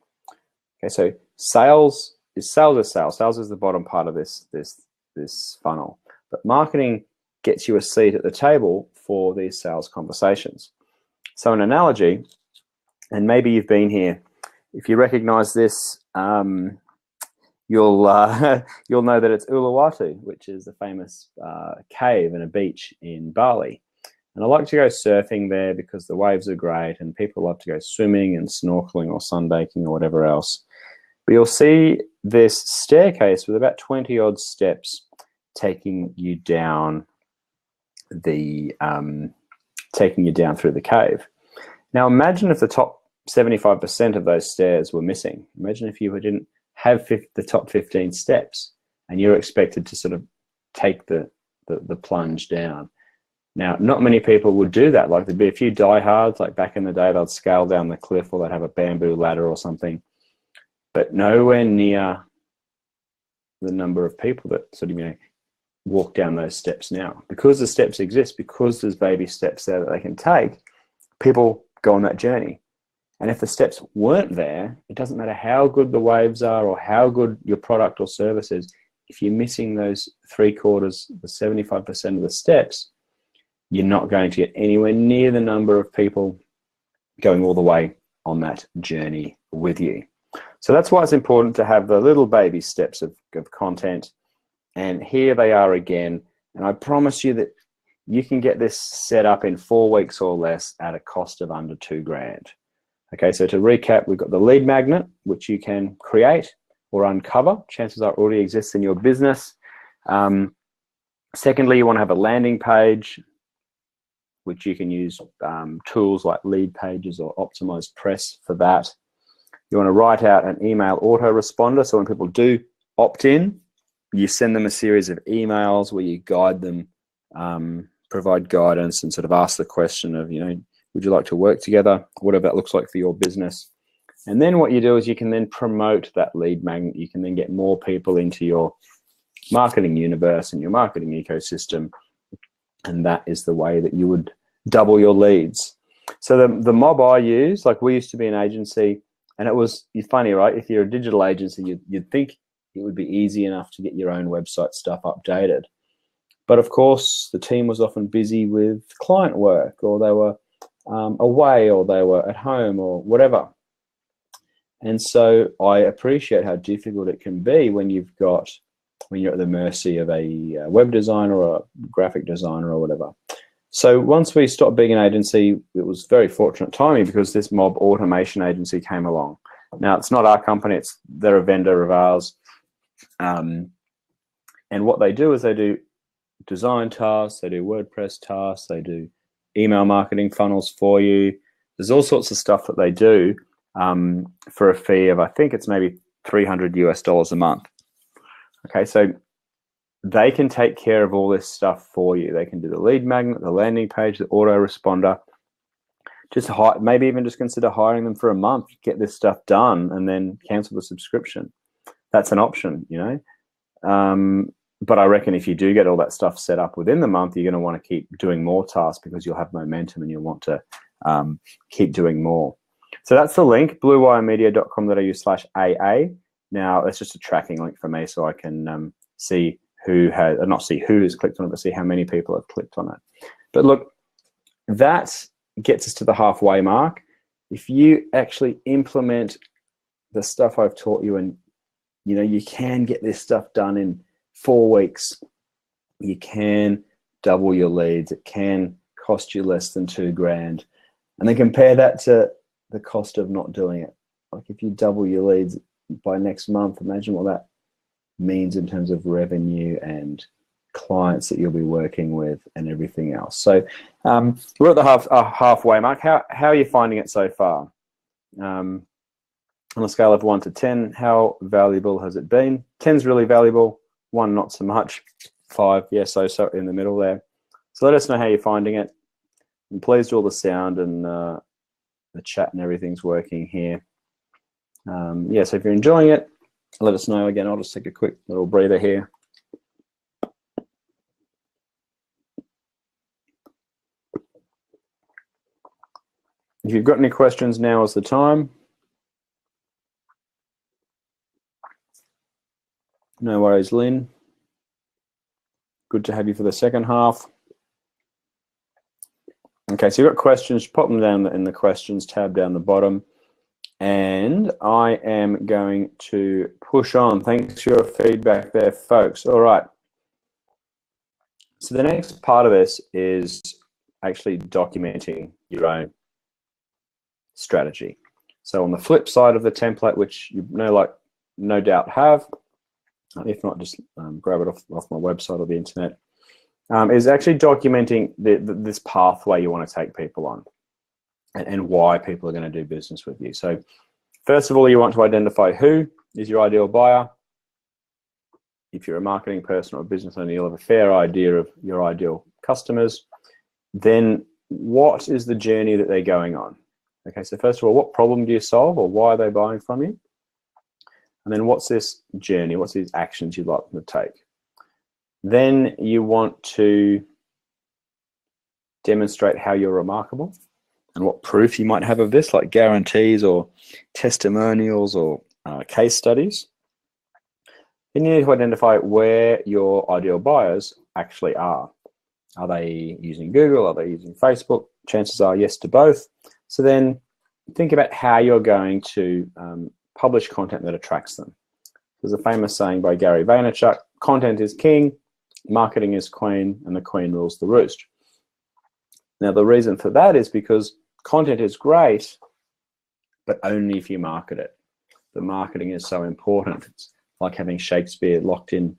Okay, so sales is sales. Sales is the bottom part of this funnel. But marketing gets you a seat at the table for these sales conversations. So an analogy, and maybe you've been here, if you recognize this, you'll know that it's Uluwatu, which is a famous cave and a beach in Bali. And I like to go surfing there because the waves are great, and people love to go swimming and snorkeling or sunbaking or whatever else. But you'll see this staircase with about 20 odd steps taking you down through the cave. Now imagine if the top 75% of those stairs were missing. Imagine if you didn't have the top 15 steps and you're expected to sort of take the plunge down. Now, not many people would do that. Like, there'd be a few diehards, like back in the day, they'd scale down the cliff, or they'd have a bamboo ladder or something, but nowhere near the number of people that sort of, walk down those steps now. Because the steps exist, because there's baby steps there that they can take, people go on that journey. And if the steps weren't there, it doesn't matter how good the waves are or how good your product or service is. If you're missing those 3/4, the 75% of the steps, you're not going to get anywhere near the number of people going all the way on that journey with you. So that's why it's important to have the little baby steps of content. And here they are again. And I promise you that you can get this set up in 4 weeks or less at a cost of under $2,000. Okay, so to recap, we've got the lead magnet, which you can create or uncover. Chances are it already exists in your business. Secondly, you want to have a landing page, which you can use tools like Lead Pages or Optimized Press for that. You want to write out an email autoresponder, so when people do opt in, you send them a series of emails where you guide them, provide guidance, and sort of ask the question of, would you like to work together? Whatever that looks like for your business. And then what you do is you can then promote that lead magnet. You can then get more people into your marketing universe and your marketing ecosystem. And that is the way that you would double your leads. So the mob I use, like, we used to be an agency, and it was funny, right? If you're a digital agency, you'd think it would be easy enough to get your own website stuff updated. But of course, the team was often busy with client work, or they were away, or they were at home, or whatever. And so I appreciate how difficult it can be when you're at the mercy of a web designer or a graphic designer or whatever. So once we stopped being an agency, it was very fortunate timing, because this mob automation agency came along. Now, it's not our company, they're a vendor of ours. And what they do is they do design tasks, they do WordPress tasks, they do email marketing funnels for you. There's all sorts of stuff that they do for a fee of, I think it's maybe $300 US a month. Okay, so they can take care of all this stuff for you. They can do the lead magnet, the landing page, the autoresponder. Maybe even just consider hiring them for a month, get this stuff done, and then cancel the subscription. That's an option, you know. But I reckon if you do get all that stuff set up within the month, you're going to want to keep doing more tasks, because you'll have momentum and you'll want to keep doing more. So that's the link, bluewiremedia.com.au/AA. Now, that's just a tracking link for me, so I can see who has, not see who has clicked on it, but see how many people have clicked on it. But look, that gets us to the halfway mark. If you actually implement the stuff I've taught you, and you know, you can get this stuff done in 4 weeks, you can double your leads. It can cost you less than $2,000. And then compare that to the cost of not doing it. Like, if you double your leads by next month, imagine what that means in terms of revenue and clients that you'll be working with and everything else. So we're at the halfway mark. How are you finding it so far? On a scale of 1 to 10, how valuable has it been? 10's really valuable, 1 not so much, 5, yeah, so in the middle there. So let us know how you're finding it. And please do all the sound and the chat and everything's working here. Yeah, so if you're enjoying it, let us know. Again, I'll just take a quick little breather here. If you've got any questions, now is the time. No worries, Lynn. Good to have you for the second half. Okay, so you've got questions, pop them down in the questions tab down the bottom. And I am going to push on. Thanks for your feedback there, folks. All right. So the next part of this is actually documenting your own strategy. So on the flip side of the template, which you no doubt have, if not, just grab it off my website or the internet, is actually documenting this pathway you want to take people on, and why people are going to do business with you. So first of all, you want to identify who is your ideal buyer. If you're a marketing person or a business owner, you'll have a fair idea of your ideal customers. Then what is the journey that they're going on? Okay, so first of all, what problem do you solve, or why are they buying from you? And then what's this journey? What's these actions you'd like them to take? Then you want to demonstrate how you're remarkable and what proof you might have of this, like guarantees or testimonials or case studies. Then you need to identify where your ideal buyers actually are. Are they using Google? Are they using Facebook? Chances are yes to both. So then think about how you're going to publish content that attracts them. There's a famous saying by Gary Vaynerchuk: content is king, marketing is queen, and the queen rules the roost. Now, the reason for that is because content is great, but only if you market it. The marketing is so important. It's like having Shakespeare locked in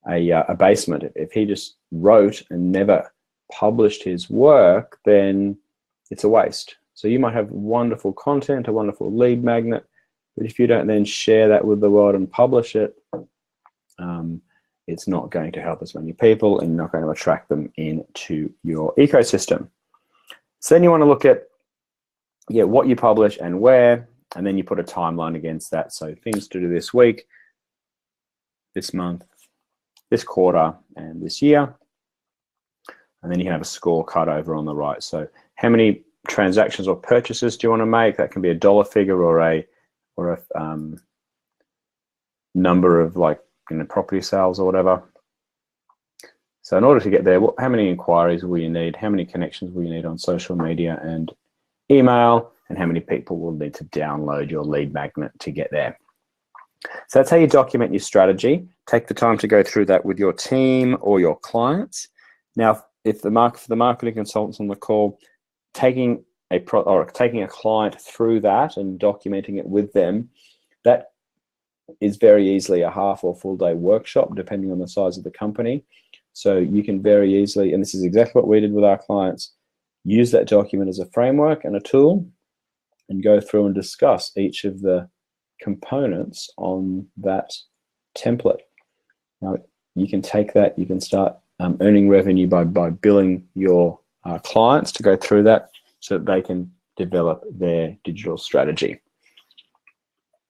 a basement. If he just wrote and never published his work, then it's a waste. So you might have wonderful content, a wonderful lead magnet, but if you don't then share that with the world and publish it, it's not going to help as many people and not going to attract them into your ecosystem. So then you want to look at what you publish and where, and then you put a timeline against that. So things to do this week, this month, this quarter, and this year. And then you can have a scorecard over on the right. So how many transactions or purchases do you want to make? That can be a dollar figure or a number of, like, property sales or whatever. So in order to get there, how many inquiries will you need? How many connections will you need on social media and email? And how many people will need to download your lead magnet to get there? So that's how you document your strategy. Take the time to go through that with your team or your clients. Now, if the marketing consultants on the call, taking a client through that and documenting it with them, that is very easily a half or full day workshop, depending on the size of the company. So you can very easily, and this is exactly what we did with our clients, use that document as a framework and a tool and go through and discuss each of the components on that template. Now, you can take that, you can start earning revenue by billing your clients to go through that so that they can develop their digital strategy.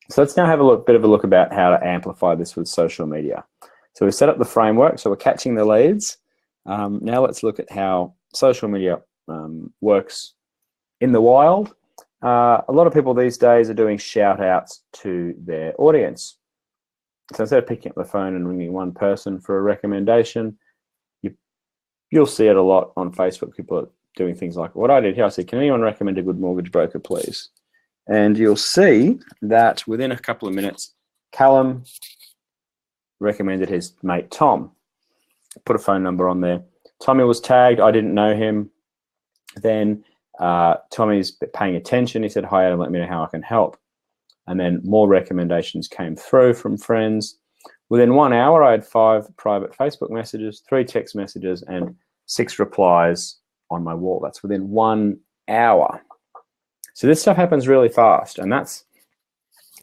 So let's now have a bit of a look about how to amplify this with social media. So we've set up the framework, so we're catching the leads. Now let's look at how social media works in the wild. A lot of people these days are doing shout outs to their audience. So instead of picking up the phone and ringing one person for a recommendation, you'll see it a lot on Facebook. People are doing things like what I did here. I said, can anyone recommend a good mortgage broker, please? And you'll see that within a couple of minutes, Callum recommended his mate Tom. Put a phone number on there. Tommy was tagged. I didn't know him. Then Tommy's paying attention. He said, hi Adam, let me know how I can help. And then more recommendations came through from friends. Within 1 hour, I had 5 private Facebook messages, 3 text messages, and 6 replies on my wall. That's within 1 hour. So this stuff happens really fast, and that's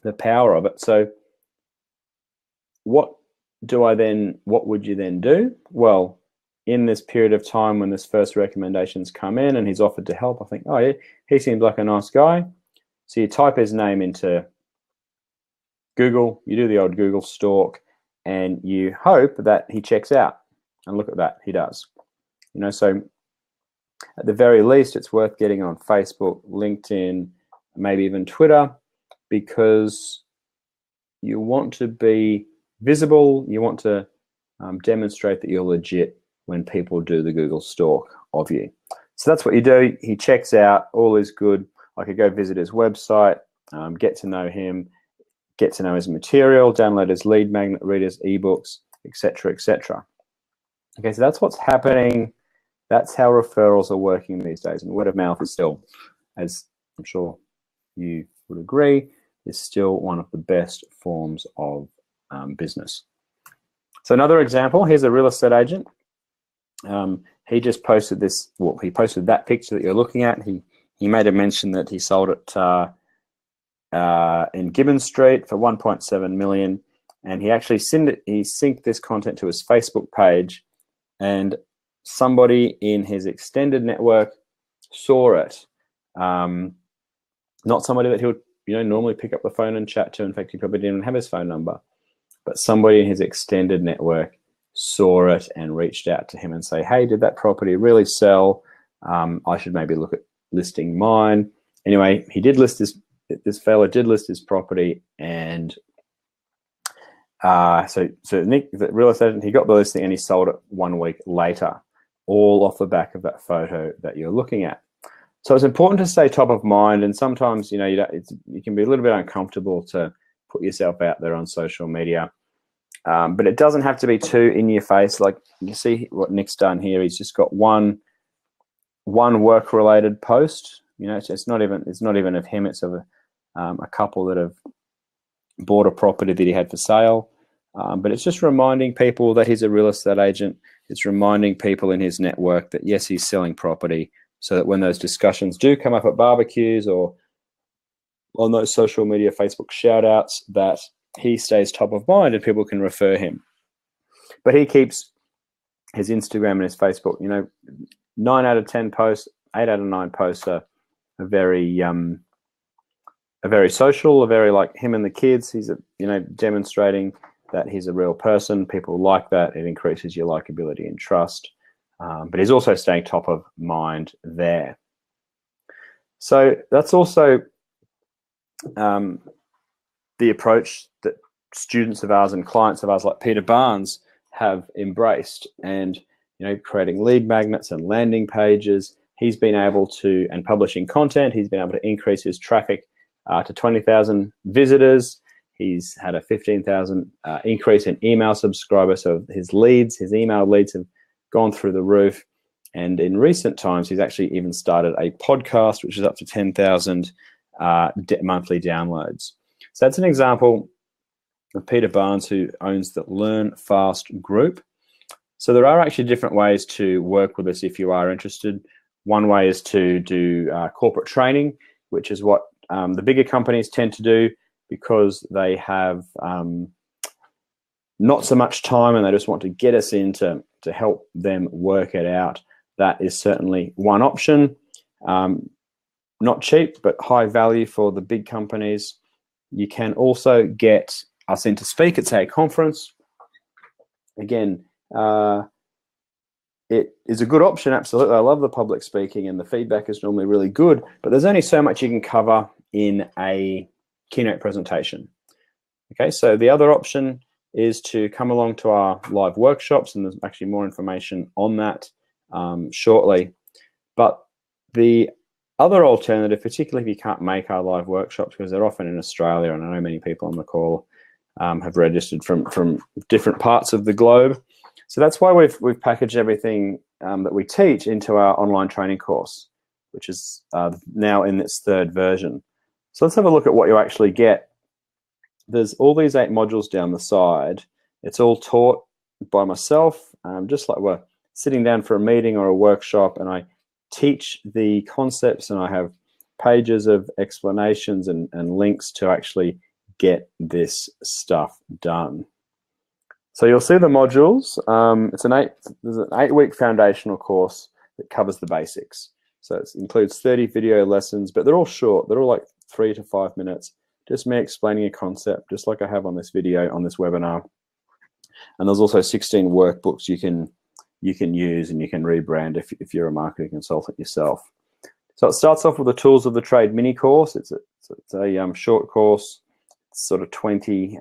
the power of it. So what would you then do? Well, in this period of time when this first recommendations come in and he's offered to help, I think, oh yeah, he seems like a nice guy. So you type his name into Google, you do the old Google stalk, and you hope that he checks out. And look at that, he does. You know, so at the very least, it's worth getting on Facebook, LinkedIn, maybe even Twitter, because you want to be visible. You want to demonstrate that you're legit when people do the Google stalk of you. So that's what you do. He checks out, all is good. I could go visit his website, get to know him, get to know his material, download his lead magnet, read his ebooks, etc., etc. Okay, so that's what's happening. That's how referrals are working these days. And word of mouth is still, as I'm sure you would agree, is still one of the best forms of business. So another example, here's a real estate agent. He just posted this, well, he posted that picture that you're looking at. He made a mention that he sold it in Gibbon Street for 1.7 million. And he actually synced this content to his Facebook page, and somebody in his extended network saw it. Not somebody that he would, normally pick up the phone and chat to. In fact, he probably didn't have his phone number, but somebody in his extended network saw it and reached out to him and say, hey, did that property really sell? I should maybe look at listing mine. Anyway, he did list this fella did list his property, and so Nick, the real estate agent, he got the listing and he sold it 1 week later, all off the back of that photo that you're looking at. So it's important to stay top of mind, and sometimes you can be a little bit uncomfortable to put yourself out there on social media, but it doesn't have to be too in your face. Like you see what Nick's done here. He's just got one work related post. It's not even of him. It's of a couple that have bought a property that he had for sale. But it's just reminding people that he's a real estate agent. It's reminding people in his network that yes, he's selling property, so that when those discussions do come up at barbecues or on those social media Facebook shout outs, that he stays top of mind and people can refer him. But he keeps his Instagram and his Facebook, 9 out of 10 posts, 8 out of 9 posts are very social, very like him and the kids. He's demonstrating that he's a real person. People like that. It increases your likability and trust. But he's also staying top of mind there. So that's also the approach that students of ours and clients of ours like Peter Barnes have embraced. And creating lead magnets and landing pages. He's been able to, and publishing content, he's been able to increase his traffic to 20,000 visitors. He's had a 15,000 increase in email subscribers. So his email leads have gone through the roof. And in recent times, he's actually even started a podcast, which is up to 10,000 monthly downloads. So that's an example of Peter Barnes, who owns the Learn Fast group. So there are actually different ways to work with us if you are interested. One way is to do corporate training, which is what the bigger companies tend to do because they have not so much time and they just want to get us in to help them work it out. That is certainly one option. Not cheap, but high value for the big companies. You can also get us in to speak at, say, a conference. Again, it is a good option, absolutely. I love the public speaking and the feedback is normally really good, but there's only so much you can cover in a keynote presentation. Okay, so the other option is to come along to our live workshops, and there's actually more information on that shortly. But the other alternative, particularly if you can't make our live workshops, because they're often in Australia, and I know many people on the call have registered from different parts of the globe. So that's why we've packaged everything that we teach into our online training course, which is now in its third version. So let's have a look at what you actually get. There's all these 8 modules down the side. It's all taught by myself, just like we're sitting down for a meeting or a workshop, and I teach the concepts, and I have pages of explanations and links to actually get this stuff done. So you'll see the modules. There's an 8-week foundational course that covers the basics. So it includes 30 video lessons, but they're all short. They're all like 3 to 5 minutes. Just me explaining a concept, just like I have on this video, on this webinar. And there's also 16 workbooks you can use, and you can rebrand if you're a marketing consultant yourself. So it starts off with the Tools of the Trade mini course. It's a short course, sort of 20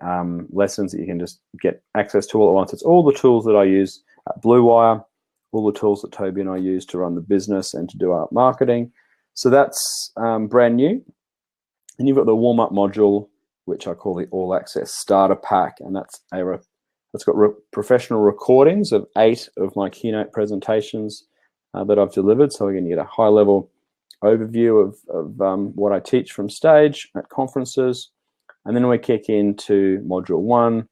lessons that you can just get access to all at once. It's all the tools that I use at Blue Wire, all the tools that Toby and I use to run the business and to do our marketing. So that's brand new. And you've got the warm-up module, which I call the All Access Starter Pack, and that's got professional recordings of 8 of my keynote presentations that I've delivered. So again, you get a high-level overview of what I teach from stage at conferences. And then we kick into Module 1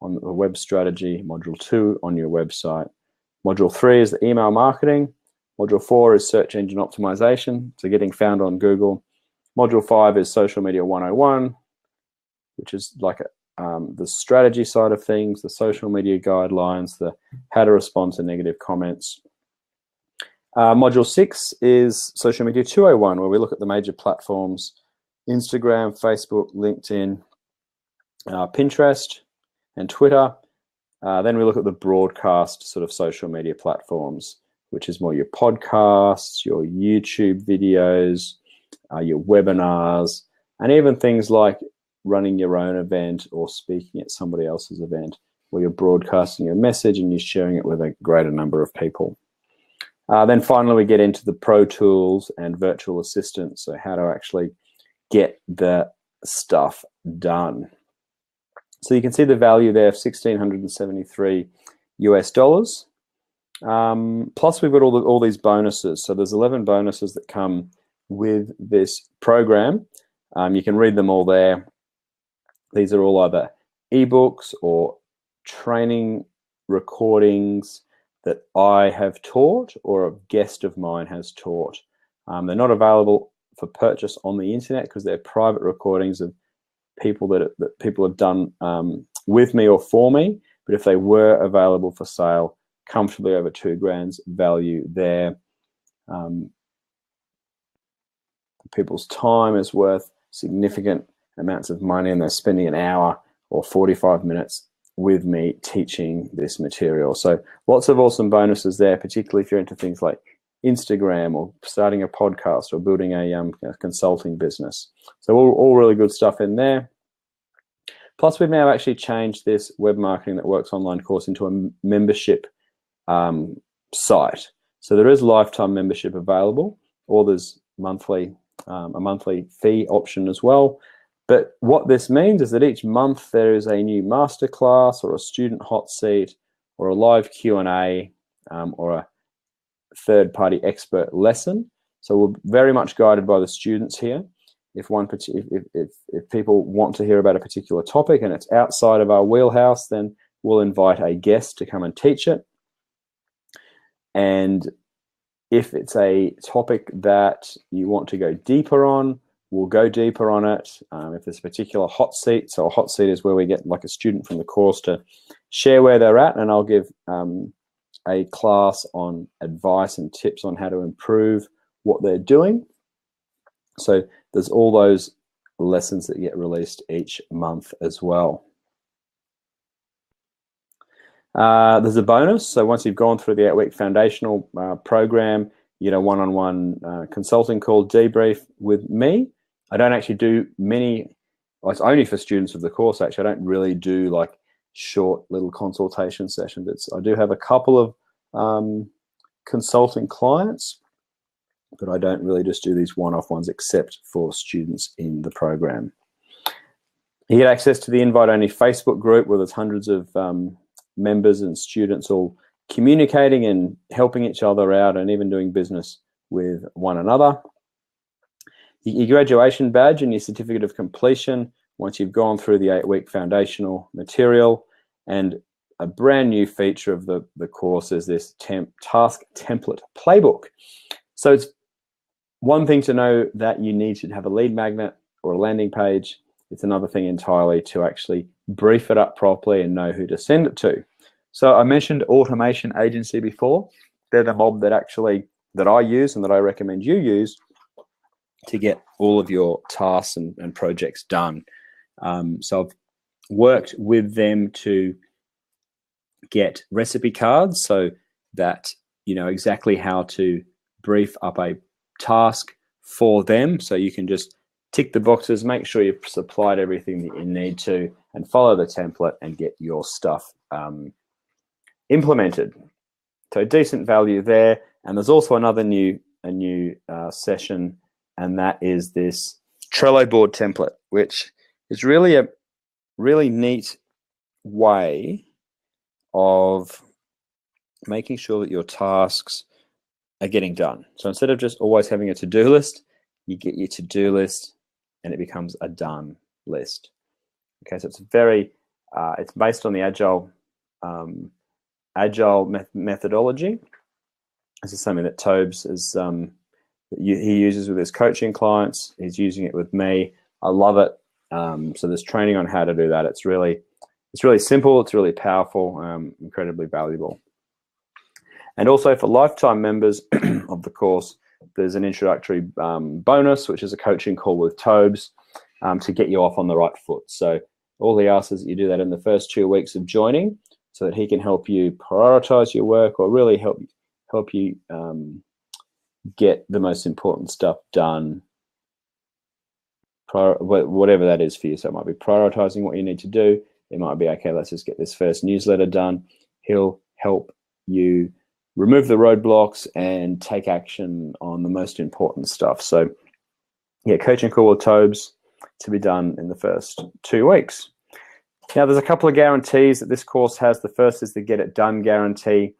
on the web strategy, Module 2 on your website. Module 3 is the email marketing. Module 4 is search engine optimization, so getting found on Google. Module 5 is Social Media 101, which is like the strategy side of things, the social media guidelines, the how to respond to negative comments. Module 6 is Social Media 201, where we look at the major platforms: Instagram, Facebook, LinkedIn, Pinterest, and Twitter. Then we look at the broadcast sort of social media platforms, which is more your podcasts, your YouTube videos, your webinars, and even things like running your own event or speaking at somebody else's event, where you're broadcasting your message and you're sharing it with a greater number of people. Then finally, we get into the Pro Tools and virtual assistants, so how to actually get the stuff done. So you can see the value there of $1,673 US. Plus we've got all these bonuses. So there's 11 bonuses that come with this program. You can read them all there. These are all either ebooks or training recordings that I have taught or a guest of mine has taught. They're not available for purchase on the internet because they're private recordings of people that people have done with me or for me. But if they were available for sale, comfortably over $2,000 value there. People's time is worth significant amounts of money, and they're spending an hour or 45 minutes with me teaching this material. So lots of awesome bonuses there, particularly if you're into things like Instagram or starting a podcast or building a consulting business. So all really good stuff in there. Plus, we've now actually changed this web marketing that works online course into a membership site. So there is lifetime membership available, or there's monthly a monthly fee option as well. But what this means is that each month there is a new masterclass or a student hot seat or a live Q&A or a third-party expert lesson. So we're very much guided by the students here. If people want to hear about a particular topic and it's outside of our wheelhouse, then we'll invite a guest to come and teach it. And if it's a topic that you want to go deeper on, we'll go deeper on it. If there's a particular hot seat, so a hot seat is where we get like a student from the course to share where they're at, and I'll give a class on advice and tips on how to improve what they're doing. So there's all those lessons that get released each month as well. There's a bonus. So once you've gone through the 8-week foundational program, you know, one-on-one consulting call debrief with me. I don't actually do many, well, it's only for students of the course actually. I don't really do like short little consultation sessions. I do have a couple of consulting clients, but I don't really just do these one-off ones except for students in the program. You get access to the invite-only Facebook group where there's hundreds of members and students all communicating and helping each other out and even doing business with one another. Your graduation badge and your certificate of completion once you've gone through the 8-week foundational material, and a brand new feature of the course is this task template playbook. So it's one thing to know that you need to have a lead magnet or a landing page. It's another thing entirely to actually brief it up properly and know who to send it to. So I mentioned Automation Agency before. They're the mob that I use and that I recommend you use to get all of your tasks and projects done. So I've worked with them to get recipe cards so that you know exactly how to brief up a task for them. So you can just tick the boxes, make sure you've supplied everything that you need to, and follow the template and get your stuff implemented. So decent value there. And there's also another new session, and that is this Trello board template, which is really a really neat way of making sure that your tasks are getting done. So instead of just always having a to-do list, you get your to-do list and it becomes a done list. Okay, so it's very, it's based on the agile methodology. This is something that Tobes is, he uses with his coaching clients. He's using it with me. I love it. So there's training on how to do that. It's really simple. It's really powerful. Incredibly valuable. And also for lifetime members of the course, there's an introductory bonus, which is a coaching call with Tobes to get you off on the right foot. So all he asks is that you do that in the first 2 weeks of joining, so that he can help you prioritize your work, or really help you get the most important stuff done, whatever that is for you. So it might be prioritizing what you need to do. It might be, okay, let's just get this first newsletter done. He'll help you remove the roadblocks and take action on the most important stuff. So yeah, coaching call with Tobes to be done in the first 2 weeks. Now there's a couple of guarantees that this course has. The first is the get it done guarantee.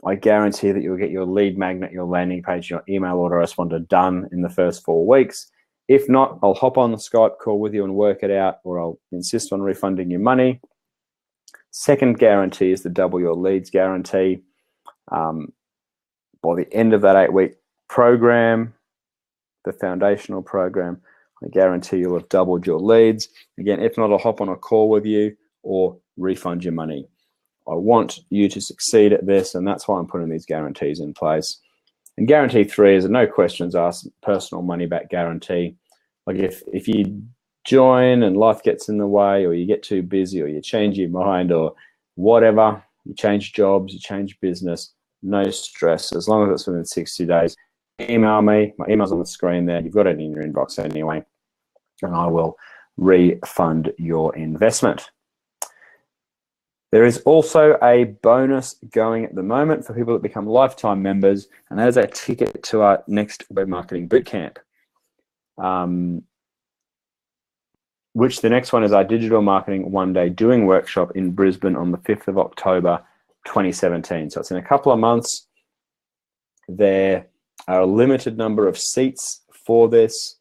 I guarantee that you'll get your lead magnet, your landing page, your email autoresponder done in the first 4 weeks. If not, I'll hop on the Skype call with you and work it out, or I'll insist on refunding your money. Second guarantee is the double your leads guarantee. By the end of that 8-week program, the foundational program, I guarantee you'll have doubled your leads. Again, if not, I'll hop on a call with you or refund your money. I want you to succeed at this, and that's why I'm putting these guarantees in place. And guarantee 3 is a no questions asked personal money back guarantee. Like if you join and life gets in the way, or you get too busy, or you change your mind, or whatever, you change jobs, you change business, no stress. As long as it's within 60 days, email me. My email's on the screen there. You've got it in your inbox anyway, and I will refund your investment. There is also a bonus going at the moment for people that become lifetime members, and that is a ticket to our next web marketing bootcamp. Which the next one is our digital marketing one-day doing workshop in Brisbane on the 5th of October 2017. So it's in a couple of months. There are a limited number of seats for this.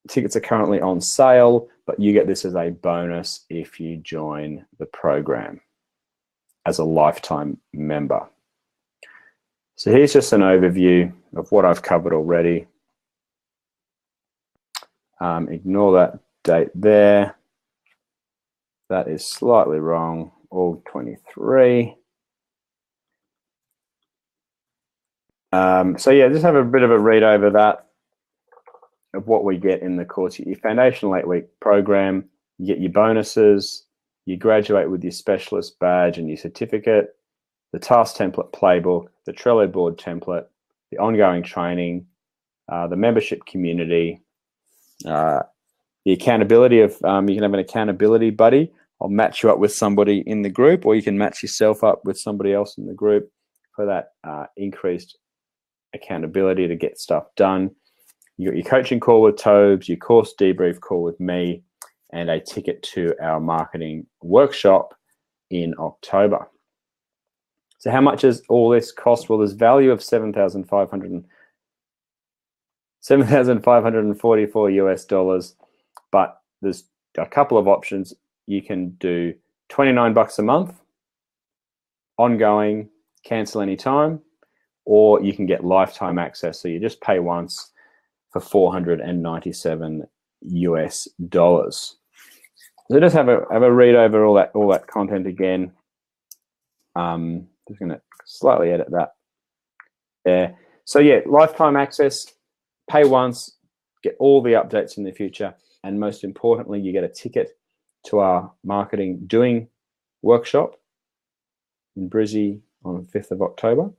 Tickets are currently on sale, but you get this as a bonus if you join the program as a lifetime member. So here's just an overview of what I've covered already. Ignore that date there. That is slightly wrong. All 23. So yeah, just have a bit of a read over that of what we get in the course. Your foundational 8-week program, you get your bonuses, you graduate with your specialist badge and your certificate, the task template playbook, the Trello board template, the ongoing training, the membership community, the accountability of, you can have an accountability buddy. I'll match you up with somebody in the group, or you can match yourself up with somebody else in the group for that increased accountability to get stuff done. You got your coaching call with Tobes, your course debrief call with me, and a ticket to our marketing workshop in October. So how much does all this cost? Well, there's value of $7,544 US, but there's a couple of options. You can do $29 a month, ongoing, cancel anytime, or you can get lifetime access. So you just pay once for $497 US. So just have a read over all that content again. Just going to slightly edit that there. So yeah, lifetime access, pay once, get all the updates in the future, and most importantly, you get a ticket to our marketing doing workshop in Brizzy on the 5th of October.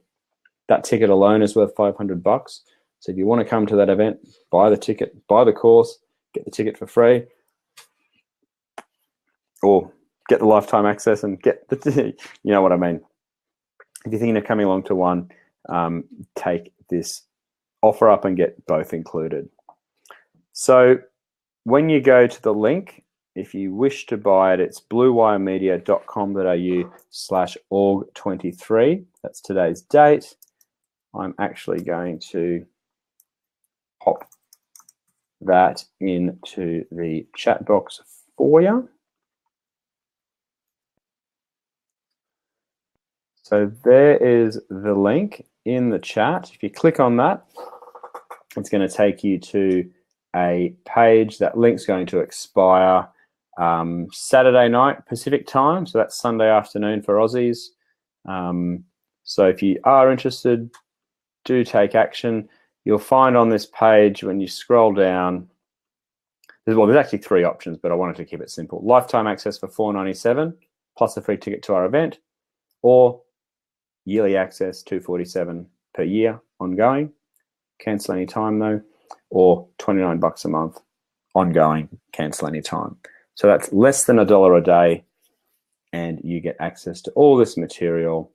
That ticket alone is worth $500. So if you want to come to that event, buy the ticket, buy the course, get the ticket for free, or get the lifetime access and get the, you know what I mean. If you're thinking of coming along to one, take this offer up and get both included. So when you go to the link, if you wish to buy it, it's bluewiremedia.com.au/org23. That's today's date. I'm actually going to pop that into the chat box for you. So there is the link in the chat. If you click on that, it's going to take you to a page. That link's going to expire Saturday night Pacific time, so that's Sunday afternoon for Aussies. So if you are interested, do take action. You'll find on this page when you scroll down, there's actually 3 options, but I wanted to keep it simple. Lifetime access for $497 plus a free ticket to our event, or yearly access $247 per year ongoing, cancel any time though, or $29 a month ongoing, cancel any time. So that's less than $1 a day, and you get access to all this material.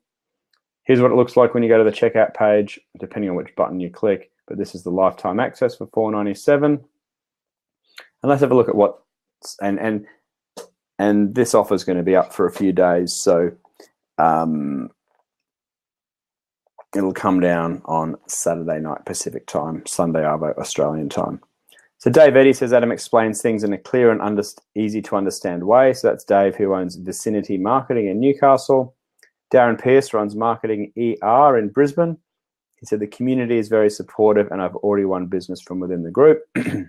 Here's what it looks like when you go to the checkout page, depending on which button you click, but this is the lifetime access for $497. And let's have a look at what, and this offer is going to be up for a few days, so it'll come down on Saturday night Pacific time, Sunday Arvo Australian time. So Dave Eddy says Adam explains things in a clear and easy to understand way. So that's Dave, who owns Vicinity Marketing in Newcastle. Darren Pierce runs Marketing ER in Brisbane. He said the community is very supportive and I've already won business from within the group. He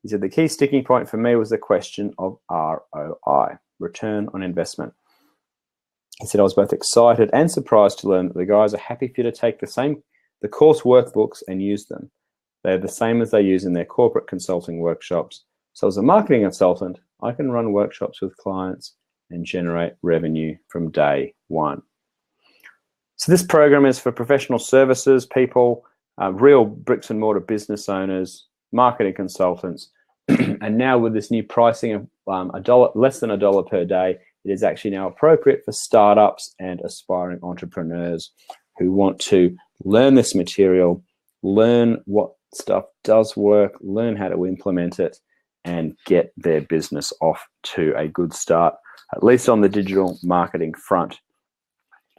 said the key sticking point for me was the question of ROI, return on investment. He said I was both excited and surprised to learn that the guys are happy for you to take the course workbooks and use them. They're the same as they use in their corporate consulting workshops. So as a marketing consultant, I can run workshops with clients and generate revenue from day one. So this program is for professional services people, real bricks and mortar business owners, marketing consultants, and now with this new pricing of less than $1 per day, it is actually now appropriate for startups and aspiring entrepreneurs who want to learn this material, learn what stuff does work, learn how to implement it, and get their business off to a good start, at least on the digital marketing front.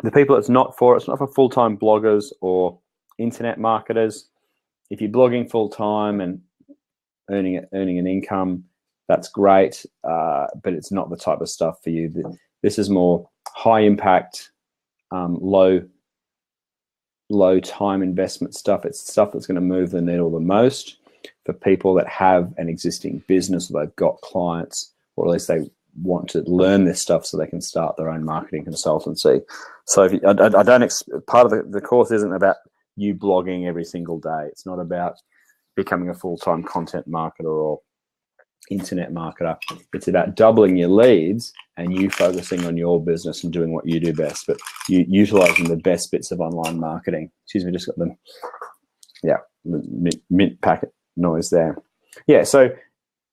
The people it's not for full-time bloggers or internet marketers. If you're blogging full-time and earning an income, that's great, but it's not the type of stuff for you. This is more high impact, low time investment stuff. It's stuff that's going to move the needle the most for people that have an existing business, or they've got clients, or at least they want to learn this stuff so they can start their own marketing consultancy. So part of the course isn't about you blogging every single day. It's not about becoming a full-time content marketer or internet marketer. It's about doubling your leads and you focusing on your business and doing what you do best, but you utilizing the best bits of online marketing. Excuse me, just got the mint packet noise there. Yeah, so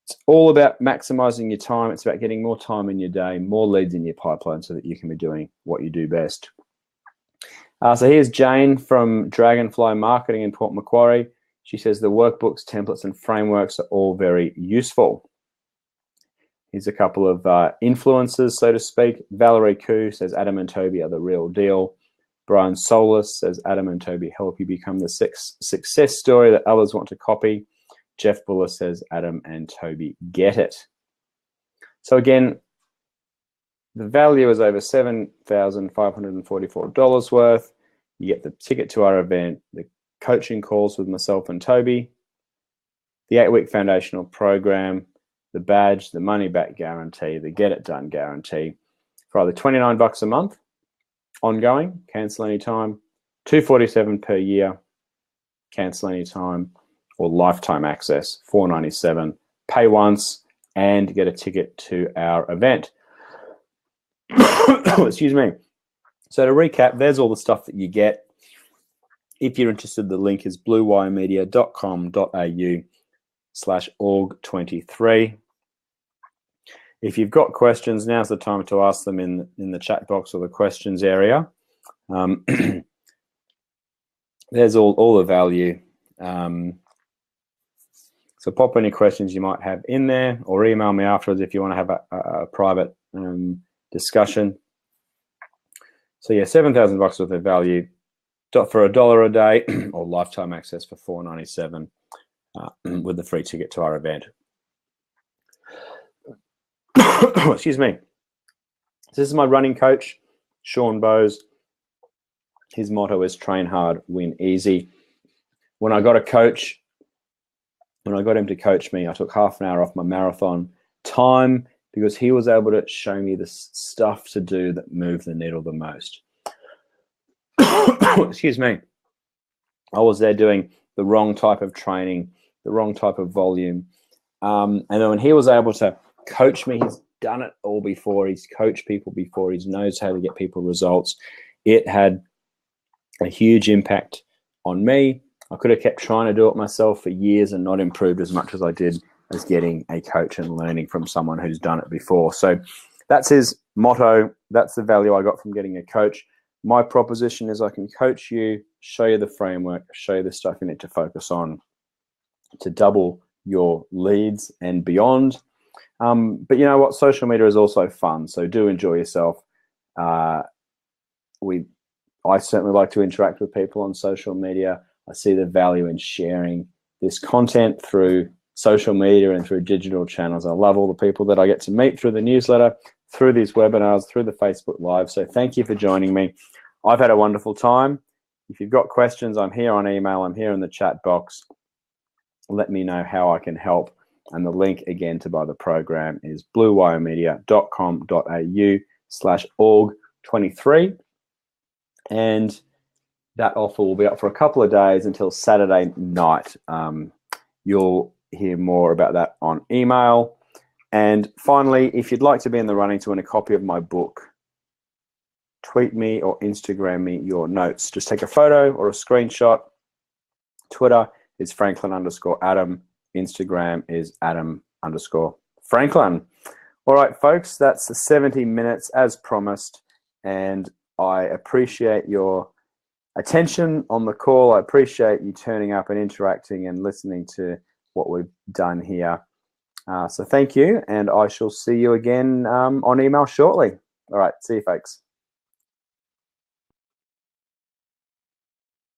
it's all about maximizing your time. It's about getting more time in your day, more leads in your pipeline so that you can be doing what you do best. So here's Jane from Dragonfly Marketing in Port Macquarie. She says the workbooks, templates, and frameworks are all very useful. Here's a couple of influencers, so to speak. Valerie Khoo says Adam and Toby are the real deal. Brian Solis says Adam and Toby help you become the success story that others want to copy. Jeff Buller says Adam and Toby get it. So again, the value is over $7,544 worth. You get the ticket to our event, the coaching calls with myself and Toby, the 8-week foundational program, the badge, the money back guarantee, the get it done guarantee for either $29 a month, ongoing, cancel anytime, $247 per year, cancel anytime, or lifetime access, $497, pay once, and get a ticket to our event. Excuse me. So to recap, there's all the stuff that you get. If you're interested, the link is bluewiremedia.com.au/org23. If you've got questions, now's the time to ask them in the chat box or the questions area. There's all the value. So pop any questions you might have in there, or email me afterwards if you want to have a private discussion. So yeah, $7,000 worth of value for $1 a day, or lifetime access for $497 with the free ticket to our event. Excuse me. This is my running coach, Sean Bowes. His motto is train hard, win easy. When I got him to coach me, I took half an hour off my marathon time because he was able to show me the stuff to do that moved the needle the most. Excuse me. I was there doing the wrong type of training, the wrong type of volume. And then when he was able to coach me, he's done it all before. He's coached people before. He knows how to get people results. It had a huge impact on me. I could have kept trying to do it myself for years and not improved as much as I did as getting a coach and learning from someone who's done it before. So that's his motto. That's the value I got from getting a coach. My proposition is I can coach you, show you the framework, show you the stuff you need to focus on to double your leads and beyond. But you know what? Social media is also fun, so do enjoy yourself. I certainly like to interact with people on social media. I see the value in sharing this content through social media and through digital channels. I love all the people that I get to meet through the newsletter, through these webinars, through the Facebook Live. So thank you for joining me. I've had a wonderful time. If you've got questions, I'm here on email. I'm here in the chat box. Let me know how I can help. And the link again to buy the program is bluewiremedia.com.au/org23. And that offer will be up for a couple of days until Saturday night. You'll hear more about that on email. And finally, if you'd like to be in the running to win a copy of my book, tweet me or Instagram me your notes. Just take a photo or a screenshot. Twitter is Franklin_Adam. Instagram is Adam_Franklin. All right, folks, that's the 70 minutes as promised, and I appreciate your attention on the call. I appreciate you turning up and interacting and listening to what we've done here. So thank you, and I shall see you again on email shortly. All right, see you, folks.